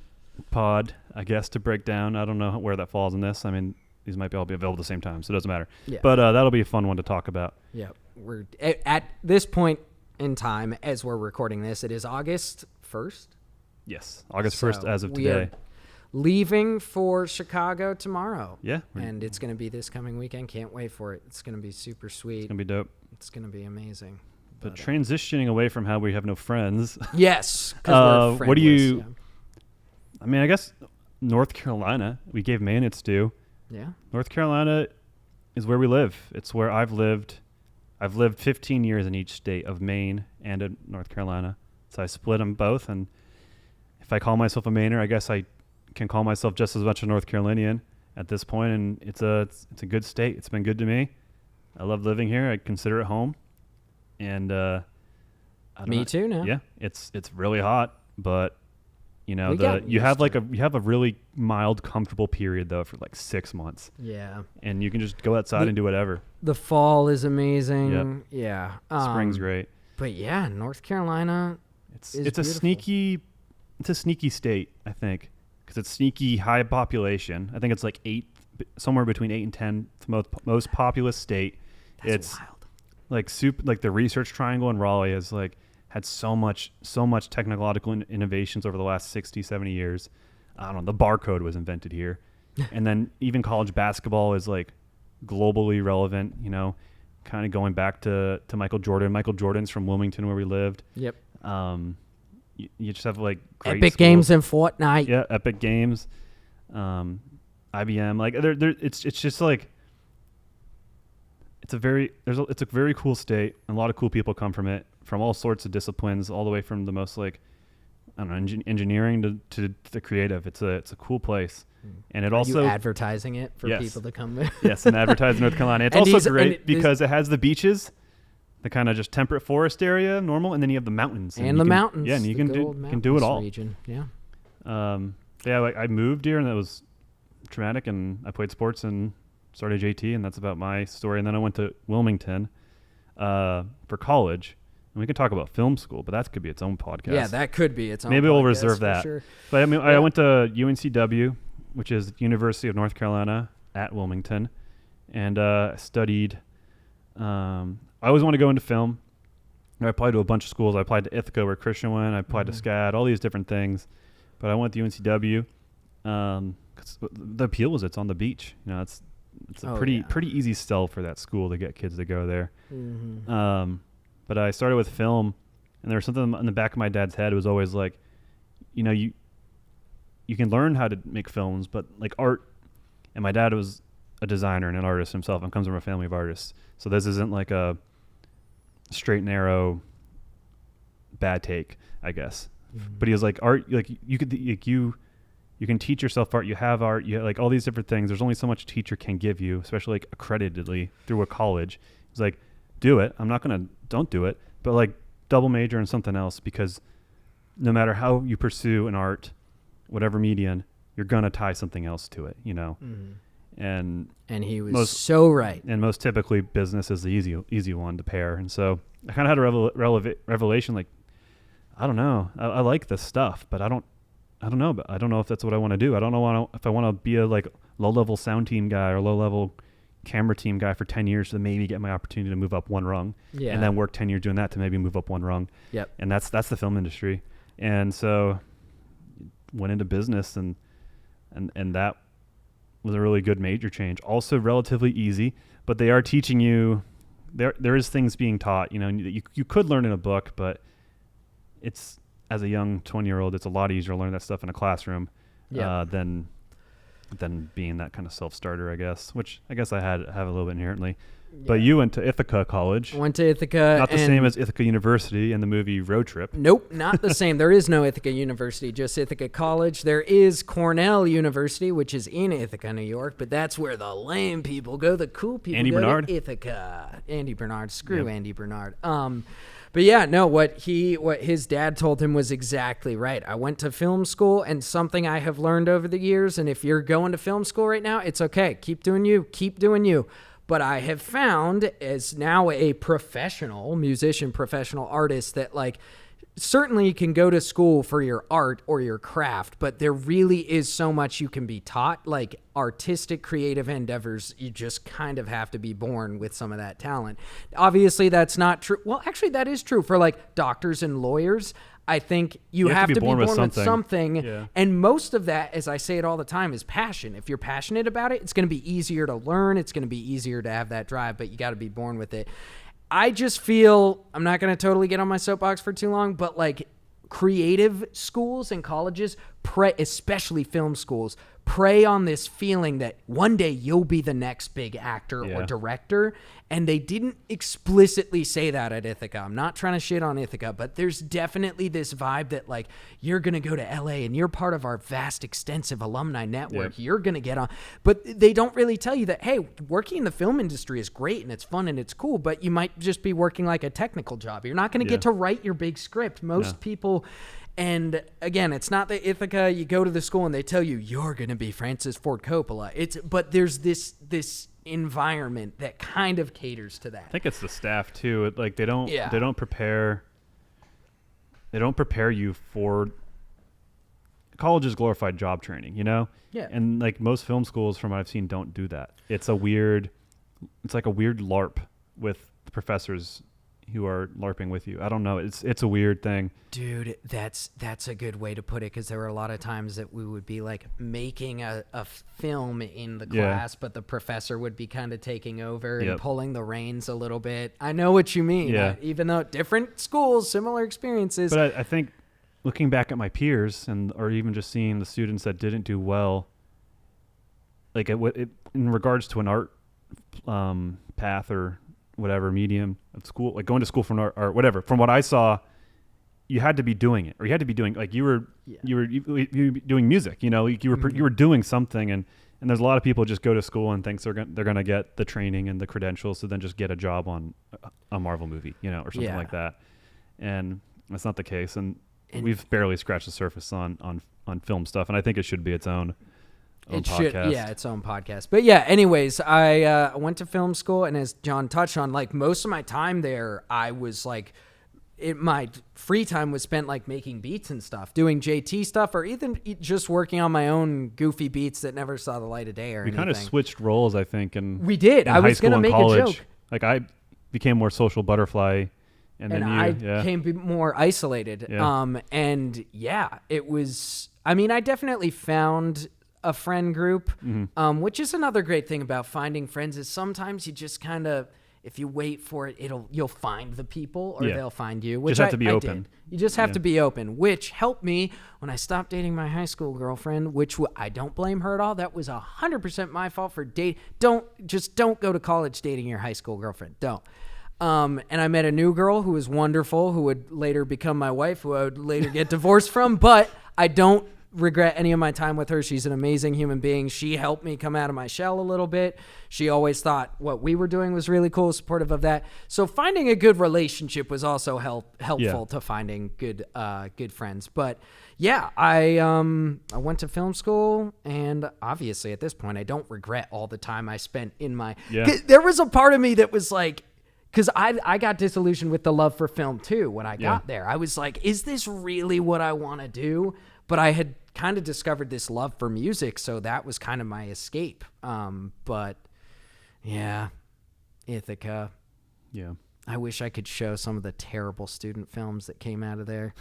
pod, I guess, to break down. I don't know where that falls in this. I mean, these might all be available at the same time, so it doesn't matter. Yeah. But that'll be a fun one to talk about. Yeah. We're at this point in time, as we're recording this, it is August 1st. Yes, August 1st as of today. Leaving for Chicago tomorrow. Yeah. And it's going to be this coming weekend. Can't wait for it. It's going to be super sweet. It's going to be dope. It's going to be amazing. But transitioning away from how we have no friends. Yes. We're what do you... Yeah. I mean, I guess North Carolina, we gave Maine its due. Yeah. North Carolina is where we live. It's where I've lived. I've lived 15 years in each state of Maine and in North Carolina. So I split them both. And if I call myself a Mainer, I guess I can call myself just as much a North Carolinian at this point. And it's a good state. It's been good to me. I love living here. I consider it home. And me too now. Yeah. It's really hot, but you know, you have a really mild, comfortable period though for like 6 months. Yeah. And you can just go outside and do whatever. The fall is amazing. Yep. Yeah. Spring's great. But yeah, North Carolina. It's a sneaky state, I think, because it's sneaky high population. I think it's like somewhere between 8 and 10th most populous state. That's wild. Like the Research Triangle in Raleigh has had so much technological innovations over the last 60, 70 years. I don't know. The barcode was invented here. And then even college basketball is like globally relevant, you know, kind of going back to Michael Jordan. Michael Jordan's from Wilmington where we lived. Yep. You just have like great Epic schools. Games in Fortnite. Yeah, Epic Games. IBM. Like it's just like it's a very cool state, and a lot of cool people come from it, from all sorts of disciplines, all the way from the most like, I don't know, engineering to the creative. It's a cool place, and it also you advertising it for people to come there. Yes, and advertise North Carolina. It's also great because it has the beaches, the kind of just temperate forest area, normal, and then you have the mountains and the mountains. Yeah, and you can do it all. Region. Yeah. I moved here, and that was traumatic, and I played sports and started JT, and that's about my story. And then I went to Wilmington for college. And we could talk about film school, but that could be its own podcast. Yeah, that could be its own Maybe we'll reserve that. Sure. But I mean, I went to UNCW, which is University of North Carolina at Wilmington, and studied. I always wanted to go into film. I applied to a bunch of schools. I applied to Ithaca, where Christian went. I applied to SCAD, all these different things. But I went to UNCW. 'Cause the appeal was it's on the beach. You know, it's a pretty easy sell for that school to get kids to go there. Mm-hmm. But I started with film, and there was something in the back of my dad's head. It was always like, you know, you can learn how to make films, but like art. And my dad was a designer and an artist himself, and comes from a family of artists. So this isn't like a straight and narrow bad take, I guess. Mm-hmm. But he was like, art, like you could, like you can teach yourself art. You have art. You have like all these different things. There's only so much a teacher can give you, especially like accreditedly through a college. He's like, do it. Don't do it, but like double major in something else, because no matter how you pursue an art, whatever median, you're going to tie something else to it, you know? And he was so right. And most typically business is the easy one to pair. And so I kind of had a revelation, like, I don't know. I like this stuff, but I don't know. But I don't know if that's what I want to do. I don't know if I want to be a like low-level sound team guy or low-level camera team guy for 10 years to maybe get my opportunity to move up one rung, and then work 10 years doing that to maybe move up one rung. Yep. And that's the film industry. And so went into business, and that was a really good major change. Also relatively easy, but they are teaching you. There is things being taught. You know, you could learn in a book, but it's, as a young 20-year-old, it's a lot easier to learn that stuff in a classroom than being that kind of self-starter, I guess, which I guess I have a little bit inherently. Yeah. But you went to Ithaca College. I went to Ithaca. Not the same as Ithaca University in the movie Road Trip. Nope, not the same. There is no Ithaca University, just Ithaca College. There is Cornell University, which is in Ithaca, New York, but that's where the lame people go. The cool people Andy go Bernard? to Ithaca. Andy Bernard. Screw Andy Bernard. But yeah, no, what his dad told him was exactly right. I went to film school, and something I have learned over the years, and if you're going to film school right now, it's okay. Keep doing you. But I have found, as now a professional musician, professional artist, that like certainly you can go to school for your art or your craft, but there really is so much you can be taught, like artistic, creative endeavors. You just kind of have to be born with some of that talent. Obviously, that's not true. Well, actually, that is true for like doctors and lawyers. I think you have to be born with something. Yeah. And most of that, as I say it all the time, is passion. If you're passionate about it, it's going to be easier to learn. It's going to be easier to have that drive, but you got to be born with it. I just feel, I'm not going to totally get on my soapbox for too long, but like creative schools and colleges, especially film schools, prey on this feeling that one day you'll be the next big actor or director. And they didn't explicitly say that at Ithaca. I'm not trying to shit on Ithaca, but there's definitely this vibe that like you're going to go to LA and you're part of our vast, extensive alumni network. Yep. You're going to get on. But they don't really tell you that, hey, working in the film industry is great and it's fun and it's cool, but you might just be working like a technical job. You're not going to get to write your big script. Most people... And again, it's not that Ithaca, you go to the school and they tell you you're going to be Francis Ford Coppola. But there's this environment that kind of caters to that. I think it's the staff too. Like they don't prepare you for college's glorified job training, you know? Yeah. And like most film schools from what I've seen don't do that. It's like a weird LARP with the professors who are LARPing with you. I don't know. It's a weird thing. Dude, that's a good way to put it, because there were a lot of times that we would be like making a film in the class, but the professor would be kind of taking over and pulling the reins a little bit. I know what you mean. Yeah. Even though different schools, similar experiences. But I think looking back at my peers or even just seeing the students that didn't do well, like it in regards to an art path or whatever medium of school, like going to school for an art or whatever, from what I saw, you had to be doing it, or you had to be doing, like you were doing music, you know, you were doing something. And there's a lot of people just go to school and think they're going to get the training and the credentials to then just get a job on a Marvel movie, you know, or something like that. And that's not the case. And we've barely scratched the surface on film stuff. And I think it should be its own podcast. Its own podcast. But yeah, anyways, I went to film school, and as John touched on, like most of my time there, I was like, my free time was spent like making beats and stuff, doing JT stuff, or even just working on my own goofy beats that never saw the light of day or anything. We kind of switched roles, I think, and we did. I was going to make a joke. Like I became more social butterfly, and then I became more isolated. Yeah. And yeah, it was. I mean, I definitely found a friend group, which is another great thing about finding friends, is sometimes you just kind of, if you wait for it, you'll find the people, or they'll find you. Which just have to be open. Did. You just have to be open, which helped me when I stopped dating my high school girlfriend, which I don't blame her at all. That was 100% my fault for Don't go to college dating your high school girlfriend. Don't. And I met a new girl who was wonderful, who would later become my wife, who I would later get divorced from. But I don't regret any of my time with her. She's an amazing human being. She helped me come out of my shell a little bit. She always thought what we were doing was really cool, supportive of that. So finding a good relationship was also helpful to finding good friends. But yeah, I went to film school, and obviously at this point I don't regret all the time I spent in my. Yeah. There was a part of me that was like, because I got disillusioned with the love for film too when I got there. I was like, is this really what I want to do? But I had kind of discovered this love for music, so that was kind of my escape. But yeah, Ithaca. Yeah. I wish I could show some of the terrible student films that came out of there.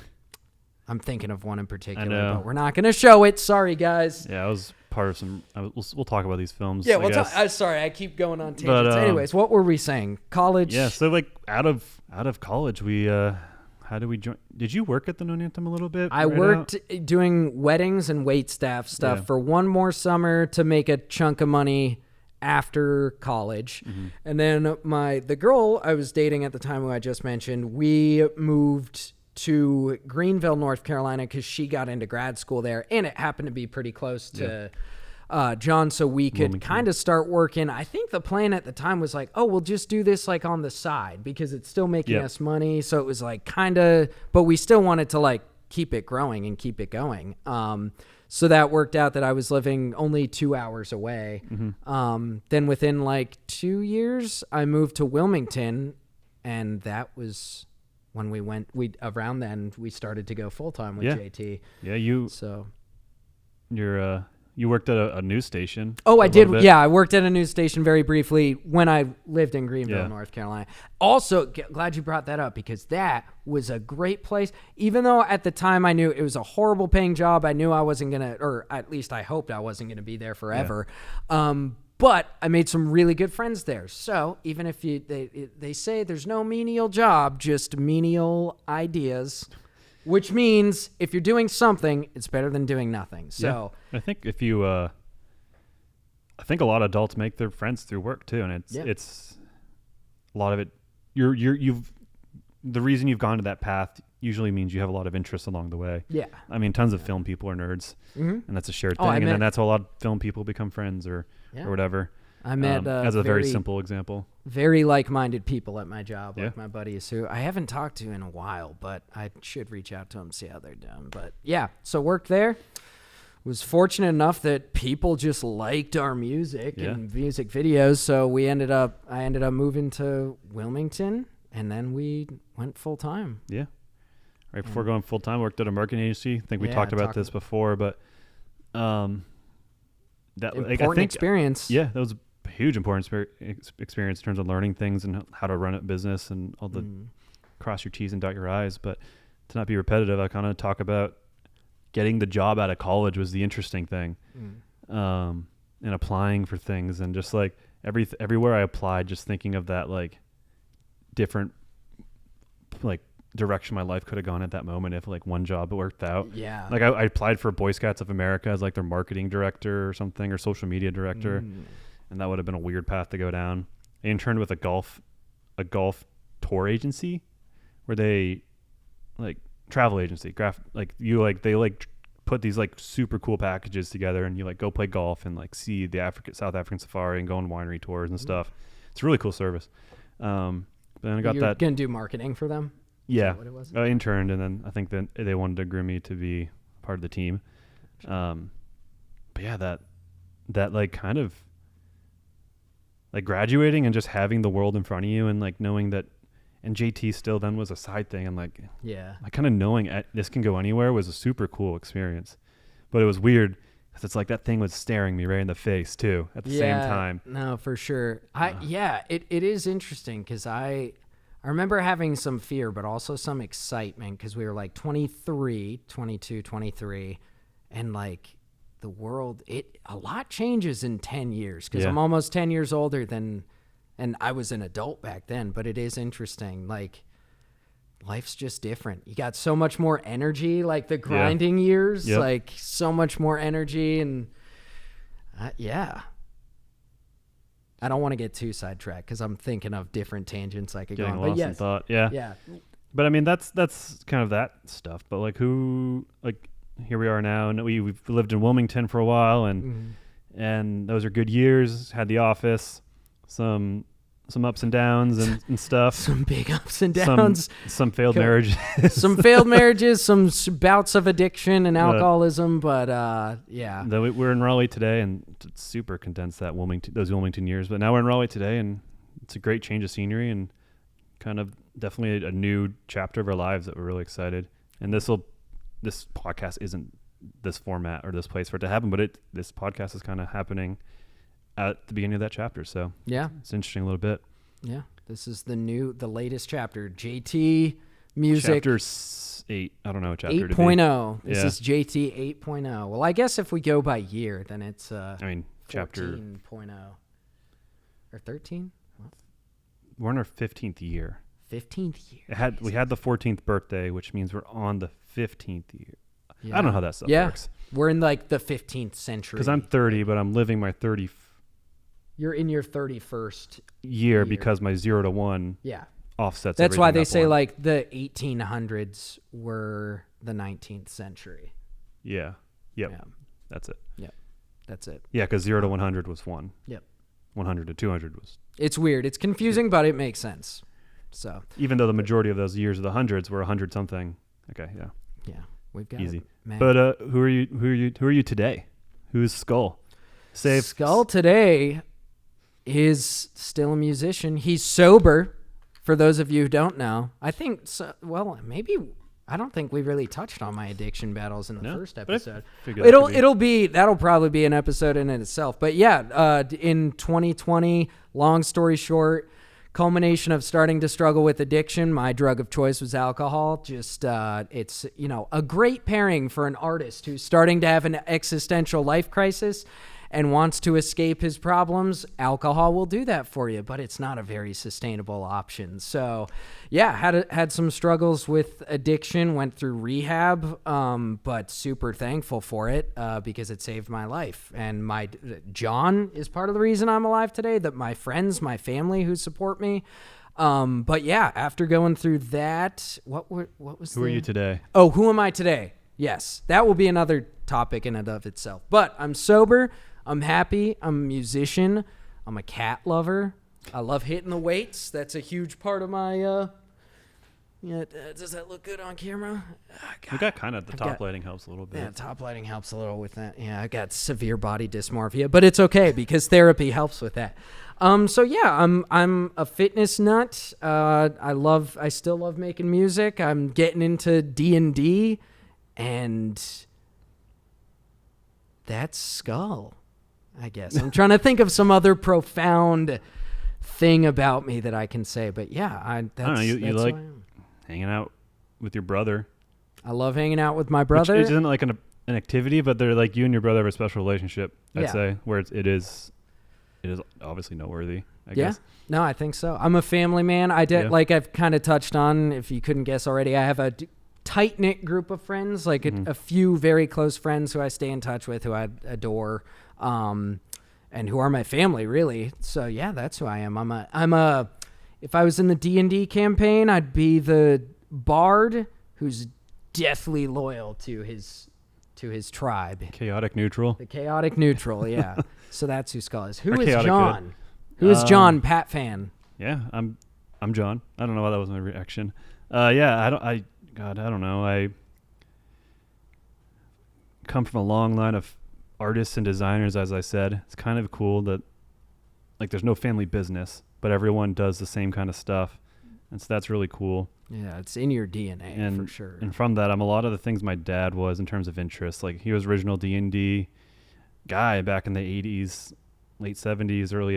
I'm thinking of one in particular, but we're not going to show it. Sorry, guys. Yeah, I was part of some. We'll talk about these films. Yeah, sorry, I keep going on tangents. But, anyways, what were we saying? College. Yeah, so like out of college, we how did we join? Did you work at the Non-Anthem a little bit? I worked doing weddings and waitstaff stuff for one more summer to make a chunk of money after college. Mm-hmm. And then the girl I was dating at the time, who I just mentioned, we moved to Greenville, North Carolina, because she got into grad school there, and it happened to be pretty close to John, so we could kind of start working. I think the plan at the time was like, oh, we'll just do this like on the side because it's still making us money. So it was like kind of, but we still wanted to like keep it growing and keep it going. So that worked out that I was living only 2 hours away. Mm-hmm. Then within like 2 years, I moved to Wilmington, and that was when around then we started to go full time with JT. Yeah, you worked at a news station. Oh, I did. Yeah, I worked at a news station very briefly when I lived in Greenville, North Carolina. Also, glad you brought that up, because that was a great place. Even though at the time I knew it was a horrible paying job, I knew I wasn't going to, or at least I hoped I wasn't going to be there forever. Yeah. But I made some really good friends there. So even if they say there's no menial job, just menial ideas. Which means if you're doing something, it's better than doing nothing. So I think if you, I think a lot of adults make their friends through work too, and it's a lot of it. The reason you've gone to that path usually means you have a lot of interests along the way. Yeah, I mean, tons of film people are nerds, and that's a shared thing, and then that's how a lot of film people become friends or whatever. I met as a very simple example. Very like-minded people at my job, like my buddies who I haven't talked to in a while, but I should reach out to them, see how they're doing. But yeah, so worked there. Was fortunate enough that people just liked our music and music videos, so I ended up moving to Wilmington, and then we went full time. Yeah, right before going full time, worked at a marketing agency. I think we talked about this before, but that important experience. Yeah, that was huge important experience in terms of learning things and how to run a business and all the cross your T's and dot your I's. But to not be repetitive, I kind of talk about getting the job out of college was the interesting thing, and applying for things, and just like everywhere I applied, just thinking of that like different like direction my life could have gone at that moment if like one job worked out. Yeah, like I applied for Boy Scouts of America as like their marketing director or something, or social media director. And that would have been a weird path to go down. I interned with a golf tour agency, where they like travel agency, they put these like super cool packages together, and you like go play golf and like see the South African safari and go on winery tours and stuff. It's a really cool service. But then I got You're gonna do marketing for them? Yeah, what it was? I interned, and then I think that they wanted to groom me to be part of the team. But yeah, that like kind of like graduating and just having the world in front of you, and like knowing that, and JT still then was a side thing, and like kind of knowing this can go anywhere was a super cool experience. But it was weird because it's like that thing was staring me right in the face too at the same time. No, for sure. It is interesting because I remember having some fear, but also some excitement, because we were like 22, 23, and like the world, a lot changes in 10 years, because I'm almost 10 years older than, and I was an adult back then. But it is interesting, like life's just different. You got so much more energy, like the grinding years, like so much more energy. And I don't want to get too sidetracked because I'm thinking of different tangents I could go on. But yes, in thought. Yeah. But I mean, that's kind of that stuff. But like, who, like, here we are now, and we've lived in Wilmington for a while, and those are good years. Had the office, some ups and downs and stuff. Some big ups and downs. Some failed marriages. Some failed marriages. Some bouts of addiction and alcoholism. But yeah. Though we're in Raleigh today, and to super condense those Wilmington years. But now we're in Raleigh today, and it's a great change of scenery and kind of definitely a new chapter of our lives that we're really excited. And this podcast isn't this format or this place for it to happen, but this podcast is kind of happening at the beginning of that chapter. So yeah, it's interesting a little bit. Yeah. This is the latest chapter. JT music. Chapter 8. I don't know what chapter 8.0. This is JT 8.0. Well, I guess if we go by year, then it's chapter 14.0 or 13. We're in our 15th year. 15th year. We had the 14th birthday, which means we're on the 15th year. Yeah. I don't know how that stuff works. We're in like the 15th century. Because I'm 30, but I'm living my 30. You're in your 31st year because my 0 to 1 offsets. That's why they say like the 1800s were the 19th century. Yeah. Yep. Yeah. That's it. Yep. That's it. Yeah, because 0 to 100 was 1. Yep. 100 to 200 was. It's weird. It's confusing, but it makes sense. So even though the majority of those years of the hundreds were 100 something. Okay. Yeah. Yeah. We've got easy. It, man. But who are you today? Who's Skull? Skull today is still a musician. He's sober. For those of you who don't know, I think so. Well, maybe I don't think we really touched on my addiction battles in the first episode. That'll probably be an episode in itself. But yeah, in 2020, long story short, culmination of starting to struggle with addiction. My drug of choice was alcohol. Just it's a great pairing for an artist who's starting to have an existential life crisis and wants to escape his problems. Alcohol will do that for you, but it's not a very sustainable option. So yeah, had some struggles with addiction, went through rehab, but super thankful for it because it saved my life. And John is part of the reason I'm alive today, that my friends, my family who support me. But yeah, after going through that, who are you today? Oh, who am I today? Yes, that will be another topic in and of itself. But I'm sober. I'm happy. I'm a musician. I'm a cat lover. I love hitting the weights. That's a huge part of my. Does that look good on camera? We got kind of the top lighting helps a little bit. Yeah, top lighting helps a little with that. Yeah, I got severe body dysmorphia, but it's okay because therapy helps with that. So yeah, I'm a fitness nut. I still love making music. I'm getting into D&D, and that's Skull. I guess I'm trying to think of some other profound thing about me that I can say, but yeah, I don't know. You like hanging out with your brother. I love hanging out with my brother. Which isn't like an activity, but they're like you and your brother have a special relationship. I'd say where it is obviously noteworthy. I guess. No, I think so. I'm a family man. Like I've kind of touched on. If you couldn't guess already, I have a tight-knit group of friends, like a few very close friends who I stay in touch with, who I adore, and who are my family, really. So yeah, that's who I am. If I was in the D&D campaign, I'd be the bard who's deathly loyal to his tribe. Chaotic neutral. The chaotic neutral, yeah. So that's who Skull is. Who or is John? Good. Who is John, Pat fan? Yeah, I'm John. I don't know why that was my reaction. I don't know. I come from a long line of artists and designers, as I said. It's kind of cool that like there's no family business, but everyone does the same kind of stuff. And so that's really cool. Yeah, it's in your DNA for sure. And from that, I'm a lot of the things my dad was in terms of interest. Like he was original D&D guy back in the 80s, late 70s, early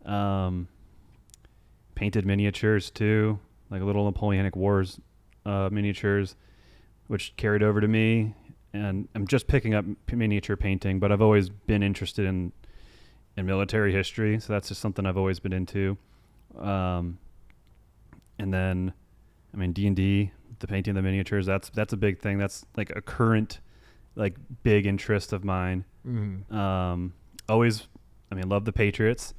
80s. Painted miniatures too, like little Napoleonic Wars miniatures, which carried over to me. And I'm just picking up miniature painting, but I've always been interested in military history, so that's just something I've always been into. And then, D&D, the painting, the miniatures, that's a big thing. That's like a current, like big interest of mine. Mm-hmm. Love the Patriots.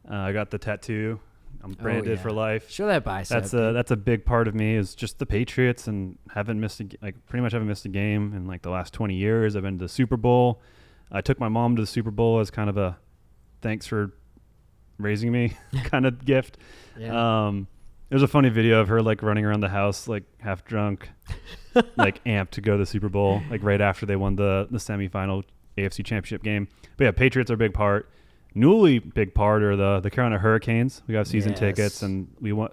I got the tattoo I'm branded for life. Show that bicep. That's a big part of me is just the Patriots, and pretty much haven't missed a game in like the last 20 years. I've been to the Super Bowl. I took my mom to the Super Bowl as kind of a thanks for raising me kind of gift. Yeah. There's a funny video of her like running around the house like half drunk, like amped to go to the Super Bowl, like right after they won the semifinal AFC Championship game. But yeah, Patriots are a big part. Newly big part are the Carolina Hurricanes. We got season tickets, and we went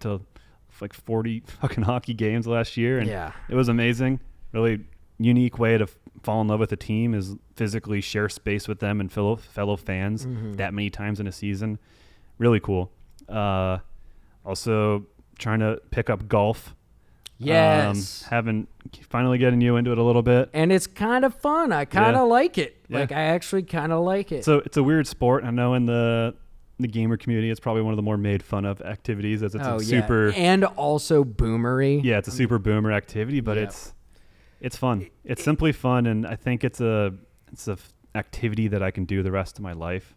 to like 40 fucking hockey games last year, and it was amazing. Really unique way to fall in love with a team is physically share space with them and fellow fans that many times in a season. Really cool. Also trying to pick up golf. Yes. Finally getting you into it a little bit. And it's kind of fun. I kind of like it. Yeah. Like, I actually kind of like it. So it's a weird sport. I know in the gamer community, it's probably one of the more made fun of activities as it's super. And also boomery. Yeah, it's a super boomer activity, but it's fun. It's simply fun, and I think it's a activity that I can do the rest of my life.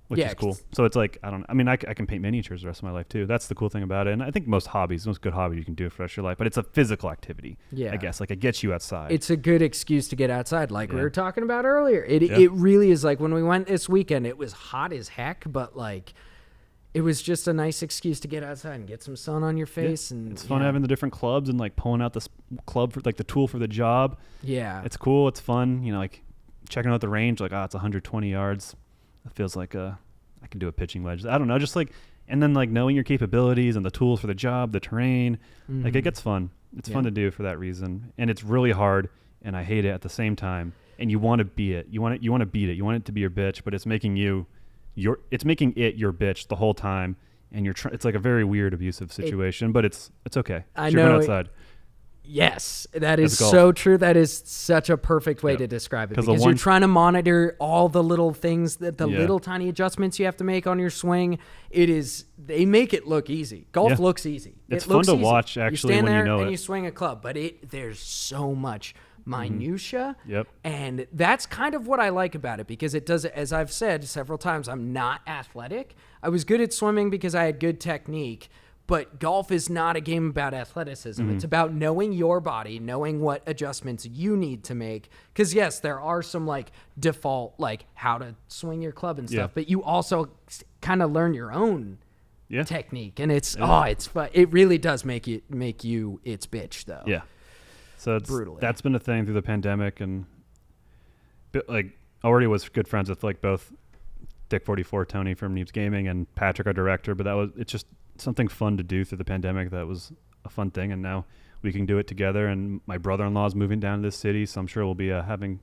Which is cool. So it's like, I can paint miniatures the rest of my life too. That's the cool thing about it. And I think most good hobbies you can do for the rest of your life, but it's a physical activity. Yeah. I guess like it gets you outside. It's a good excuse to get outside. Like we were talking about earlier. It really is. Like when we went this weekend, it was hot as heck, but like it was just a nice excuse to get outside and get some sun on your face. And it's fun having the different clubs and like pulling out this club for like the tool for the job. Yeah. It's cool. It's fun. Like checking out the range, like, it's 120 yards. It feels like I can do a pitching wedge. I don't know, just like, and then like knowing your capabilities and the tools for the job, the terrain, like it gets fun. It's fun to do for that reason, and it's really hard, and I hate it at the same time. And you want to be it. You want to beat it. You want it to be your bitch, but it's making it your bitch the whole time, and it's like a very weird abusive situation, but it's okay. I know. You're going outside. Yes, that is so true. That is such a perfect way to describe it, because you're trying to monitor all the little things, the little tiny adjustments you have to make on your swing. They make it look easy. Golf looks easy. It's fun to watch actually when you know it. You stand there and you swing a club, but there's so much minutia. Yep. And that's kind of what I like about it, because it does, as I've said several times, I'm not athletic. I was good at swimming because I had good technique. But golf is not a game about athleticism. It's about knowing your body, knowing what adjustments you need to make. Because, yes, there are some, like, default, like, how to swing your club and stuff. But you also kind of learn your own technique. And it's fun. It really does make you its bitch, though. Yeah. So that's been a thing through the pandemic. And, like, already was good friends with, like, both Dick 44, Tony from Neebs Gaming, and Patrick, our director. But it's just something fun to do through the pandemic. That was a fun thing, and now we can do it together. And my brother-in-law is moving down to this city, so I'm sure we'll be having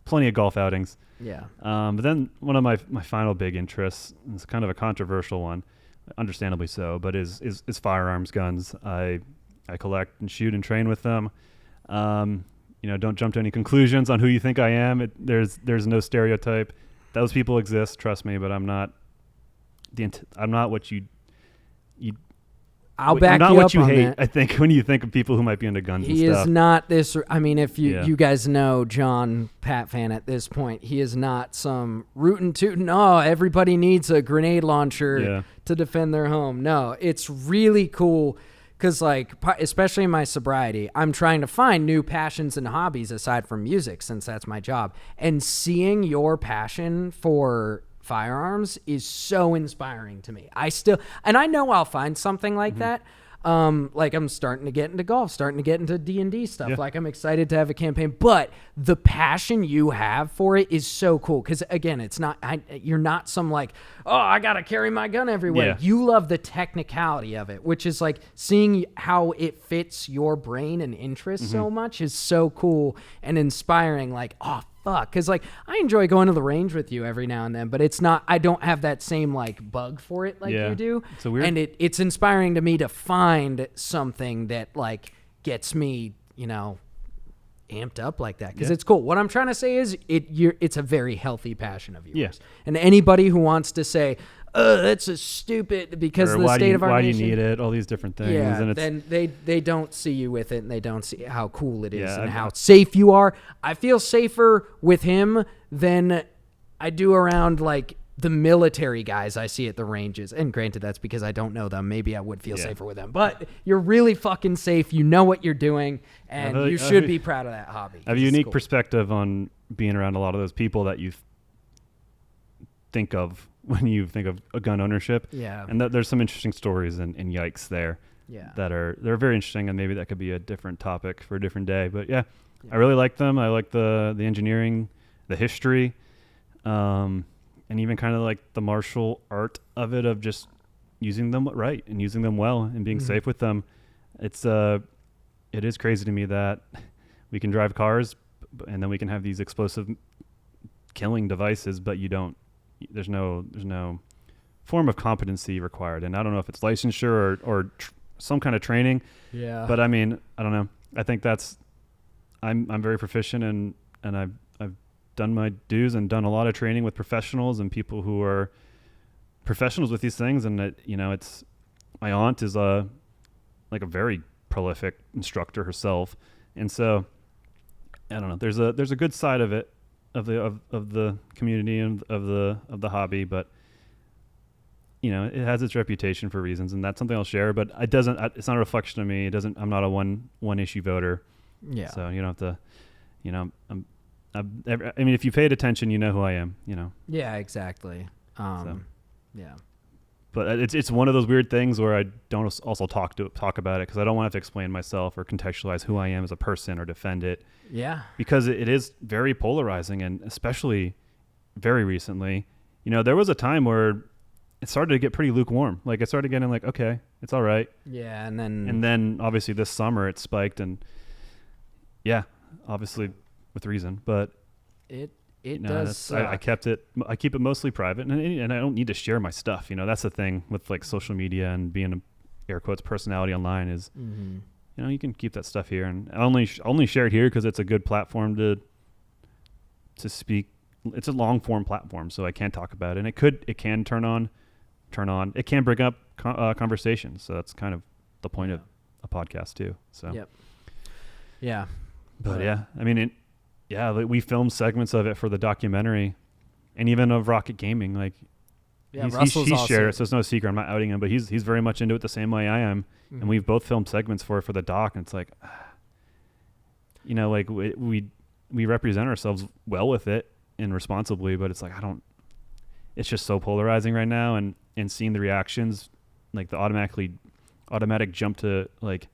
plenty of golf outings. Yeah. But then one of my final big interests is kind of a controversial one, understandably so, but is firearms, guns. I collect and shoot and train with them. Don't jump to any conclusions on who you think I am. There's no stereotype. Those people exist, trust me, but I'm not what you I'll back not you what up you on hate. that. I think when you think of people who might be into guns and stuff. He is not this. I mean, if you guys know John, Pat fan at this point, he is not some rootin' tootin'. Oh, everybody needs a grenade launcher to defend their home. No, it's really cool because, like, especially in my sobriety, I'm trying to find new passions and hobbies aside from music, since that's my job. And seeing your passion for firearms is so inspiring to me. I know I'll find something like that. Like I'm starting to get into golf, starting to get into D&D stuff. Like I'm excited to have a campaign, but the passion you have for it is so cool. Cause again, you're not some like, oh, I got to carry my gun everywhere. Yeah. You love the technicality of it, which is like seeing how it fits your brain and interest so much is so cool and inspiring. Like, oh, fuck, because like I enjoy going to the range with you every now and then, but I don't have that same like bug for it like you do. It's weird, and it's inspiring to me to find something that like gets me, amped up like that, because it's cool. What I'm trying to say is it's a very healthy passion of yours. Yes. And anybody who wants to say, that's a stupid, because of the state of our nation. Why do you need it? All these different things. Yeah, and then they don't see you with it, and they don't see how cool it is and how safe you are. I feel safer with him than I do around like the military guys I see at the ranges, and granted that's because I don't know them. Maybe I would feel safer with them, but you're really fucking safe. You know what you're doing, and you should be proud of that hobby. I have a unique perspective on being around a lot of those people that you think of when you think of a gun ownership. Yeah. And there's some interesting stories and yikes there. Yeah. They're very interesting, and maybe that could be a different topic for a different day. But yeah. I really like them. I like the engineering, the history, and even kind of like the martial art of it, of just using them right and using them well and being safe with them. It is crazy to me that we can drive cars and then we can have these explosive killing devices, but there's no form of competency required. And I don't know if it's licensure or some kind of training. Yeah. But I mean, I don't know. I think I'm very proficient, and I've done my dues and done a lot of training with professionals and people who are professionals with these things. And it's my aunt is a very prolific instructor herself, and so I don't know. There's a good side of it, of the community and of the hobby, but it has its reputation for reasons, and that's something I'll share. But it's not a reflection of me. I'm not a one issue voter. Yeah. So you don't have to, I mean, if you paid attention, you know who I am, Yeah, exactly. Yeah. But it's one of those weird things where I don't also talk about it, because I don't want to have to explain myself or contextualize who I am as a person or defend it. Yeah. Because it is very polarizing, and especially very recently, there was a time where it started to get pretty lukewarm. Like, it started getting like, okay, it's all right. Yeah, and then obviously this summer it spiked, and yeah, obviously with reason, but it does. I keep it mostly private, and I don't need to share my stuff. That's the thing with like social media and being a air quotes personality online is, you can keep that stuff here, and I only share it here because it's a good platform to speak. It's a long form platform, so I can't talk about it, and it can turn on. It can bring up conversations, so that's kind of the point of a podcast too. So. Yep. Yeah. But yeah, I mean, we filmed segments of it for the documentary, and even of Rocket Gaming. Like, Russell's he's shared it, so it's no secret. I'm not outing him, but he's very much into it the same way I am, and we've both filmed segments for the doc, and it's like, like we represent ourselves well with it and responsibly, but it's like it's just so polarizing right now, and seeing the reactions, like the automatic jump to like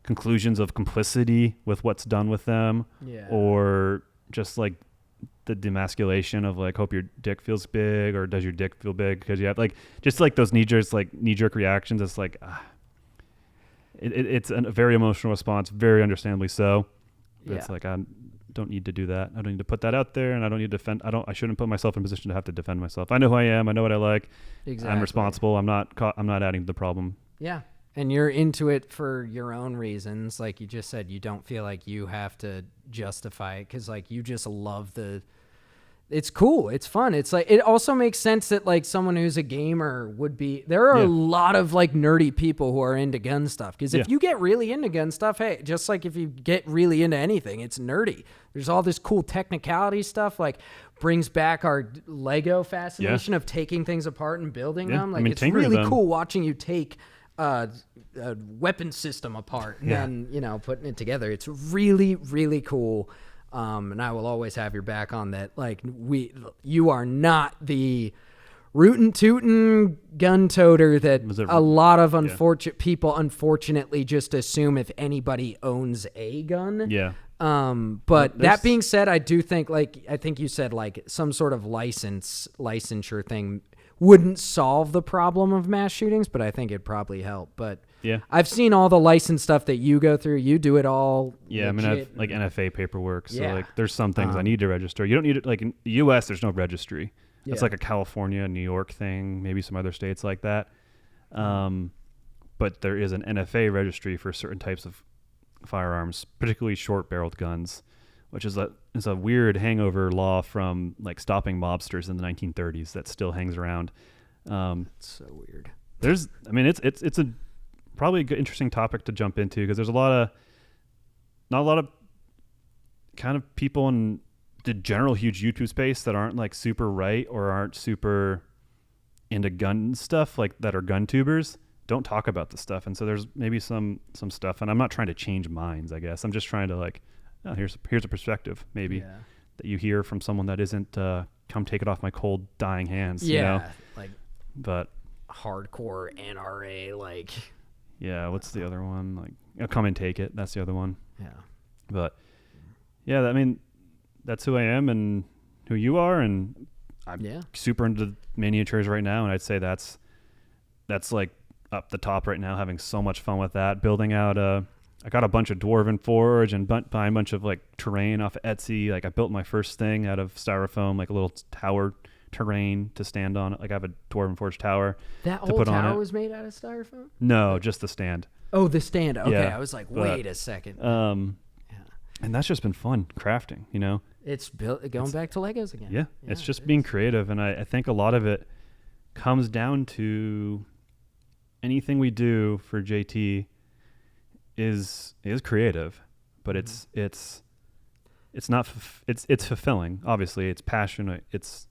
conclusions of complicity with what's done with them, or just like the demasculation of like, hope your dick feels big, or does your dick feel big because you have like, just like those knee-jerk reactions. It's like it's a very emotional response, very understandably so. It's like, I don't need to do that. I don't need to put that out there, and I don't need to defend. I shouldn't put myself in a position to have to defend myself. I know who I am. I know what I like. Exactly. I'm responsible. I'm not adding to the problem. Yeah. And you're into it for your own reasons. Like you just said, you don't feel like you have to justify it, because like you just love it's cool. It's fun. It's like, it also makes sense that like someone who's a gamer would be, there are a lot of like nerdy people who are into gun stuff. Because if you get really into gun stuff, hey, just like if you get really into anything, it's nerdy. There's all this cool technicality stuff, like brings back our Lego fascination of taking things apart and building them. Like, it's really cool watching you take a weapon system apart and then, putting it together. It's really, really cool. And I will always have your back on that. Like, you are not the rootin' tootin' gun toter that a lot of unfortunate people unfortunately just assume if anybody owns a gun. Yeah. But that being said, I do think, like, I think you said like some sort of licensure thing wouldn't solve the problem of mass shootings, but I think it'd probably help. But yeah, I've seen all the license stuff that you go through. You do it all. Yeah, legit. I mean, I've like NFA paperwork. So like, there's some things I need to register. You don't need it. Like in the U.S., there's no registry. It's like a California, New York thing, maybe some other states like that. But there is an NFA registry for certain types of firearms, particularly short-barreled guns, which is a weird hangover law from like stopping mobsters in the 1930s that still hangs around. It's so weird. It's a probably a good, interesting topic to jump into, because there's not a lot of kind of people in the general huge YouTube space that aren't like super right or aren't super into gun stuff, like that are gun tubers, don't talk about this stuff. And so there's maybe some stuff, and I'm not trying to change minds, I guess. I'm just trying to like, oh, here's a perspective maybe that you hear from someone that isn't come take it off my cold dying hands. Yeah, you know? like but hardcore NRA, like. Yeah, what's the other one? Like, come and take it. That's the other one. Yeah. But yeah, I mean, that's who I am and who you are, and I'm super into miniatures right now, and I'd say that's like up the top right now, having so much fun with that, building out I got a bunch of Dwarven Forge and buying a bunch of like terrain off of Etsy. Like I built my first thing out of styrofoam, like a little tower terrain to stand on. Like I have a Dwarven Forge tower. That to whole put tower on was made out of styrofoam? No, just the stand. Oh, the stand. Okay, Yeah, I was like, wait a second. And that's just been fun crafting, you know? It's going back to Legos again. Yeah, it's just being creative. And I think a lot of it comes down to anything we do for JT is creative, but it's not, it's fulfilling. Obviously it's passionate. It's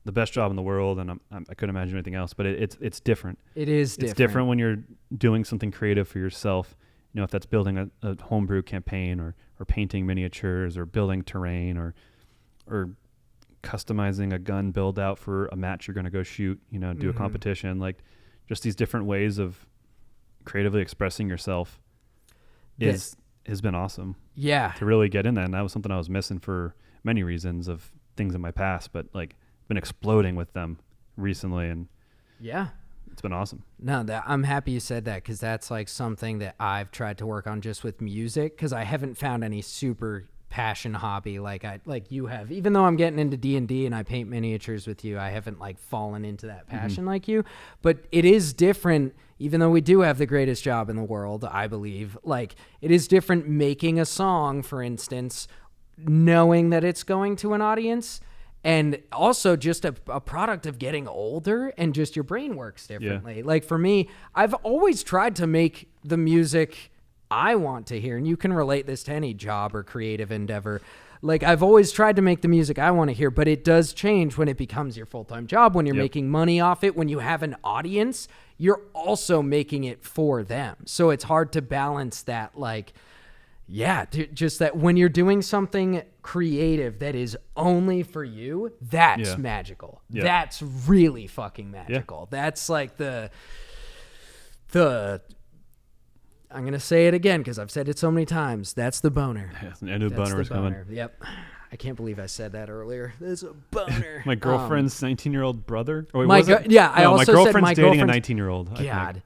the best job in the world. And I couldn't imagine anything else, but it's different. It is different. It's different when you're doing something creative for yourself. You know, if that's building a homebrew campaign or painting miniatures or building terrain or customizing a gun build out for a match you're going to go shoot, you know, do a competition, like just these different ways of creatively expressing yourself has been awesome. Yeah. To really get in that. And that was something I was missing for many reasons of things in my past, but like been exploding with them recently. And yeah, it's been awesome. No, I'm happy you said that, because that's like something that I've tried to work on just with music, because I haven't found any super passion hobby like you have. Even though I'm getting into D&D and I paint miniatures with you, I haven't like fallen into that passion like you. But it is different, even though we do have the greatest job in the world, I believe. Like, it is different making a song, for instance, knowing that it's going to an audience. And also just a product of getting older, and just your brain works differently. Yeah. Like for me, I've always tried to make the music I want to hear. And you can relate this to any job or creative endeavor. Like I've always tried to make the music I want to hear, but it does change when it becomes your full-time job, when you're making money off it, when you have an audience, you're also making it for them. So it's hard to balance that, like, yeah, just that when you're doing something creative that is only for you, that's magical. Yeah. That's really fucking magical. Yeah. That's like the I'm going to say it again because I've said it so many times. That's the boner. Yeah, a new boner is coming. Yep. I can't believe I said that earlier. There's a boner. My girlfriend's 19-year-old brother? Oh, wait, I also said my girlfriend's dating a 19-year-old. God.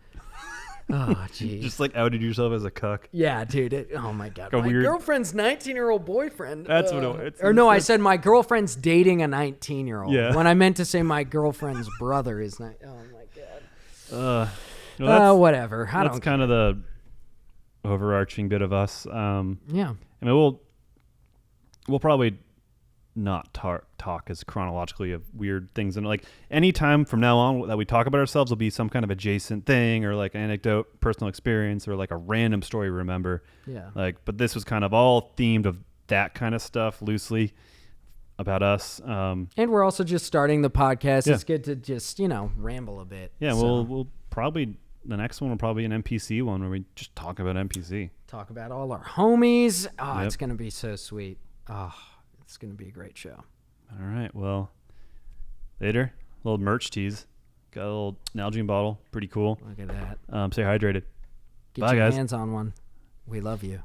Oh, jeez. Just like outed yourself as a cuck. Yeah, dude. Oh, my God. My girlfriend's 19-year-old boyfriend. That's what it was. Or no, I said my girlfriend's dating a 19-year-old. Yeah. When I meant to say my girlfriend's brother is 19. Oh, my God. Whatever. That's kind of the overarching bit of us. Yeah. I mean, we'll probably not talk as chronologically of weird things, and like any time from now on that we talk about ourselves will be some kind of adjacent thing, or like an anecdote, personal experience, or like a random story we remember. Yeah. Like, but this was kind of all themed of that kind of stuff loosely about us. And we're also just starting the podcast. It's good to just, ramble a bit. Yeah. So. We'll probably, the next one will probably be an NPC one where we just talk about NPC. Talk about all our homies. Oh, It's going to be so sweet. Oh, it's going to be a great show. All right. Well, later, a little merch tease. Got a little Nalgene bottle. Pretty cool. Look at that. Stay hydrated. Get Bye, your guys. hands on one. We love you.